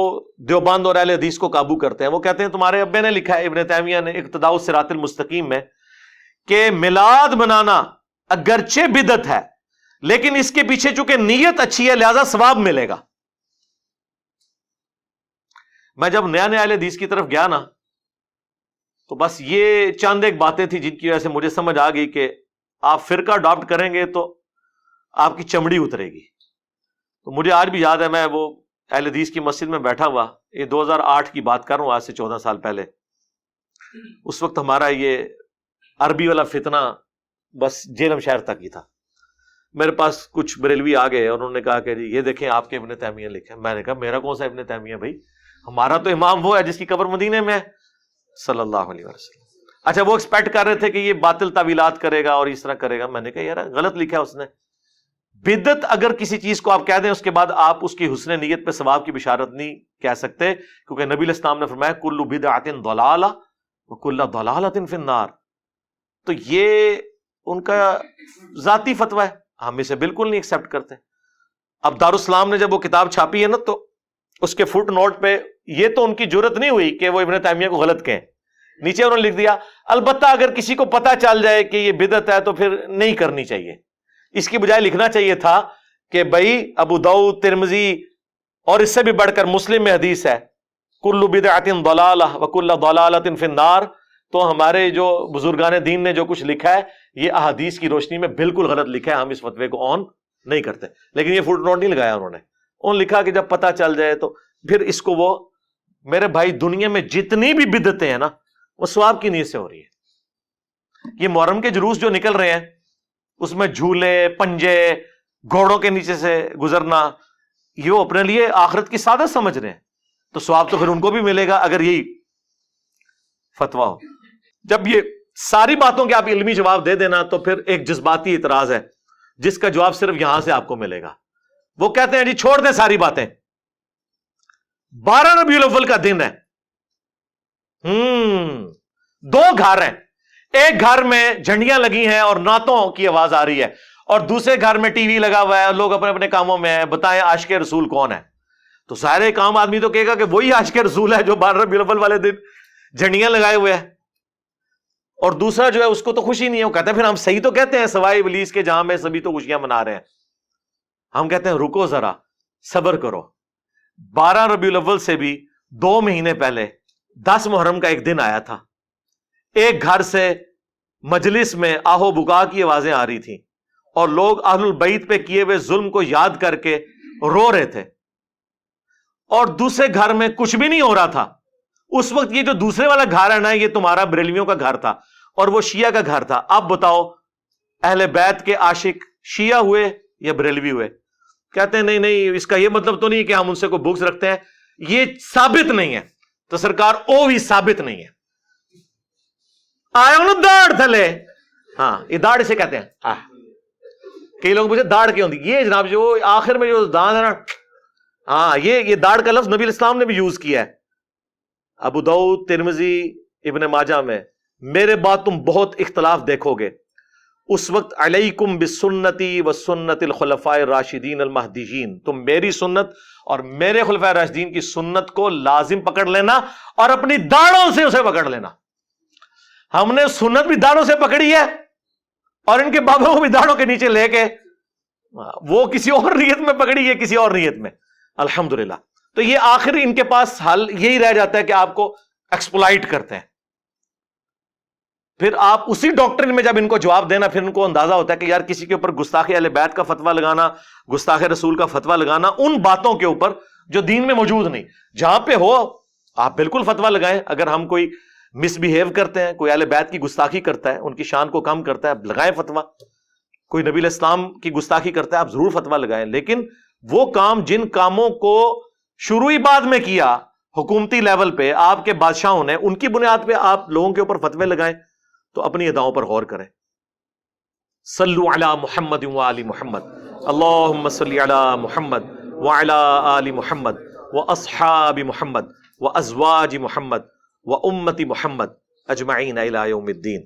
دیوبند اور اہل حدیث کو قابو کرتے ہیں، وہ کہتے ہیں تمہارے ابے نے لکھا ہے، ابن تیمیہ نے اقتداء الصراط المستقیم میں، کہ میلاد منانا اگرچہ بدعت ہے لیکن اس کے پیچھے چونکہ نیت اچھی ہے لہذا ثواب ملے گا۔ میں جب نیا نیا اہل حدیث کی طرف گیا نا تو بس یہ چند ایک باتیں تھی جن کی وجہ سے مجھے سمجھ آ گئی کہ آپ فرقہ اڈاپٹ کریں گے تو آپ کی چمڑی اترے گی۔ تو مجھے آج بھی یاد ہے، میں وہ اہل حدیث کی مسجد میں بیٹھا ہوا، یہ 2008 کی بات کر رہا ہوں، آج سے 14 سال پہلے۔ اس وقت ہمارا یہ عربی والا فتنہ بس جیلم شہر تک ہی تھا۔ میرے پاس کچھ بریلوی آ گئے اور انہوں نے کہا کہ جی یہ دیکھیں آپ کے ابن تیمیہ لکھے۔ میں نے کہا میرا کون سا ابن تیمیہ بھائی، ہمارا تو امام وہ ہے جس کی قبر مدینے میں ہے صلی اللہ علیہ وسلم۔ اچھا وہ ایکسپیکٹ کر رہے تھے کہ یہ باطل تعویلات کرے گا اور اس طرح کرے گا۔ میں نے کہا یار غلط لکھا ہے اس نے۔ بدعت اگر کسی چیز کو آپ کہہ دیں اس کے بعد آپ اس کی حسن نیت پہ ثواب کی بشارت نہیں کہہ سکتے، کیونکہ نبی علیہ السلام نے فرمایا کل بدعۃ ضلالہ وکل ضلالۃ فی النار۔ تو یہ ان کا ذاتی فتویٰ ہے، ہم اسے بالکل نہیں ایکسپٹ کرتے۔ اب دارالاسلام نے جب وہ کتاب چھاپی ہے نا تو اس کے فٹ نوٹ پہ یہ تو ان کی جرت نہیں ہوئی کہ وہ ابن تیمیہ کو غلط کہیں، نیچے انہوں نے لکھ دیا البتہ اگر کسی کو پتہ چل جائے کہ یہ بدعت ہے تو پھر نہیں کرنی چاہیے۔ اس کی بجائے لکھنا چاہیے تھا کہ بھائی ابو داؤد، ترمذی اور اس سے بھی بڑھ کر مسلم میں حدیث ہے کل بدعۃ ضلالہ وکل ضلالۃ فی النار۔ تو ہمارے جو بزرگان دین نے جو کچھ لکھا ہے یہ احادیث کی روشنی میں بالکل غلط لکھا ہے، ہم اس فتوے کو آن نہیں کرتے۔ لیکن یہ فٹ نوٹ نہیں لگایا انہوں نے، انہوں نے لکھا کہ جب پتہ چل جائے تو پھر اس کو وہ میرے بھائی دنیا میں جتنی بھی بدعتیں ہیں نا وہ ثواب کی نیت سے ہو رہی ہے۔ یہ محرم کے جلوس جو نکل رہے ہیں اس میں جھولے، پنجے، گھوڑوں کے نیچے سے گزرنا، یہ وہ اپنے لیے آخرت کی سعادت سمجھ رہے ہیں، تو ثواب تو پھر ان کو بھی ملے گا اگر یہی فتویٰ ہو۔ جب یہ ساری باتوں کے آپ علمی جواب دے دینا تو پھر ایک جذباتی اعتراض ہے جس کا جواب صرف یہاں سے آپ کو ملے گا. وہ کہتے ہیں جی چھوڑ دیں ساری باتیں, 12 ربیع الاول کا دن ہے, 2 گھر ہیں, ایک گھر میں جھنڈیاں لگی ہیں اور نعتوں کی آواز آ رہی ہے, اور دوسرے گھر میں ٹی وی لگا ہوا ہے, لوگ اپنے اپنے کاموں میں ہیں, بتائیں عاشق رسول کون ہے؟ تو سارے کام آدمی تو کہے گا کہ وہی عاشق رسول ہے جو 12 ربیع الاول والے دن جھنڈیاں لگائے ہوئے ہیں. اور دوسرا جو ہے اس کو تو خوشی نہیں ہے, وہ کہتے ہیں پھر ہم صحیح تو کہتے ہیں سوائے ابلیس کے جہاں میں سبھی تو خوشیاں منا رہے ہیں. ہم کہتے ہیں رکو ذرا, صبر کرو. 12 ربیع الاول سے بھی 2 مہینے پہلے 10 محرم کا ایک دن آیا تھا. ایک گھر سے مجلس میں آہو بکا کی آوازیں آ رہی تھیں اور لوگ اہل البیت پہ کیے ہوئے ظلم کو یاد کر کے رو رہے تھے, اور دوسرے گھر میں کچھ بھی نہیں ہو رہا تھا. اس وقت یہ جو دوسرے والا گھر ہے نا, یہ تمہارا بریلویوں کا گھر تھا اور وہ شیعہ کا گھر تھا. اب بتاؤ اہل بیت کے عاشق شیعہ ہوئے یا بریلوی ہوئے؟ کہتے ہیں نہیں نہیں, اس کا یہ مطلب تو نہیں کہ ہم ان سے کوئی بغض رکھتے ہیں, یہ ثابت نہیں ہے. تو سرکار او بھی ثابت نہیں ہے. آیا انہوں داڑھ تھلے, ہاں یہ داڑھ اسے کہتے ہیں. کئی لوگ مجھے داڑھ کیوں ہوتی, یہ جناب جو آخر میں جو داڑھ ہے نا, ہاں یہ داڑھ کا لفظ نبی الاسلام نے بھی یوز کیا ہے. ابو داؤد, ترمذی, ابن ماجہ میں میرے بعد تم بہت اختلاف دیکھو گے, اس وقت علیکم بسنتی و سنت الخلفاء الراشدین المہدیین, تم میری سنت اور میرے خلفاء راشدین کی سنت کو لازم پکڑ لینا اور اپنی داڑھوں سے اسے پکڑ لینا. ہم نے سنت بھی داڑھوں سے پکڑی ہے اور ان کے بابوں کو بھی داڑھوں کے نیچے لے کے, وہ کسی اور نیت میں پکڑی ہے, کسی اور نیت میں, الحمدللہ. تو یہ آخر ان کے پاس حل یہی رہ جاتا ہے کہ آپ کو ایکسپلائٹ کرتے ہیں. پھر آپ اسی ڈاکٹرن میں جب ان کو جواب دینا, پھر ان کو اندازہ ہوتا ہے کہ یار کسی کے اوپر گستاخی اہل بیت کا فتویٰ لگانا, گستاخ رسول کا فتویٰ لگانا ان باتوں کے اوپر جو دین میں موجود نہیں, جہاں پہ ہو آپ بالکل فتویٰ لگائیں. اگر ہم کوئی مس بہیو کرتے ہیں, کوئی اہل بیت کی گستاخی کرتا ہے, ان کی شان کو کم کرتا ہے, لگائیں فتویٰ. کوئی نبی علیہ السلام کی گستاخی کرتا ہے, آپ ضرور فتویٰ لگائیں. لیکن وہ کام جن کاموں کو شروعی بعد میں کیا حکومتی لیول پہ آپ کے بادشاہوں نے, ان کی بنیاد پہ آپ لوگوں کے اوپر فتوے لگائیں, تو اپنی اداؤں پر غور کریں. صلو علی محمد وآل محمد, اللہم صلی علی محمد وعلی آل محمد واصحاب محمد وازواج محمد وامت محمد اجمعین الی یوم الدین.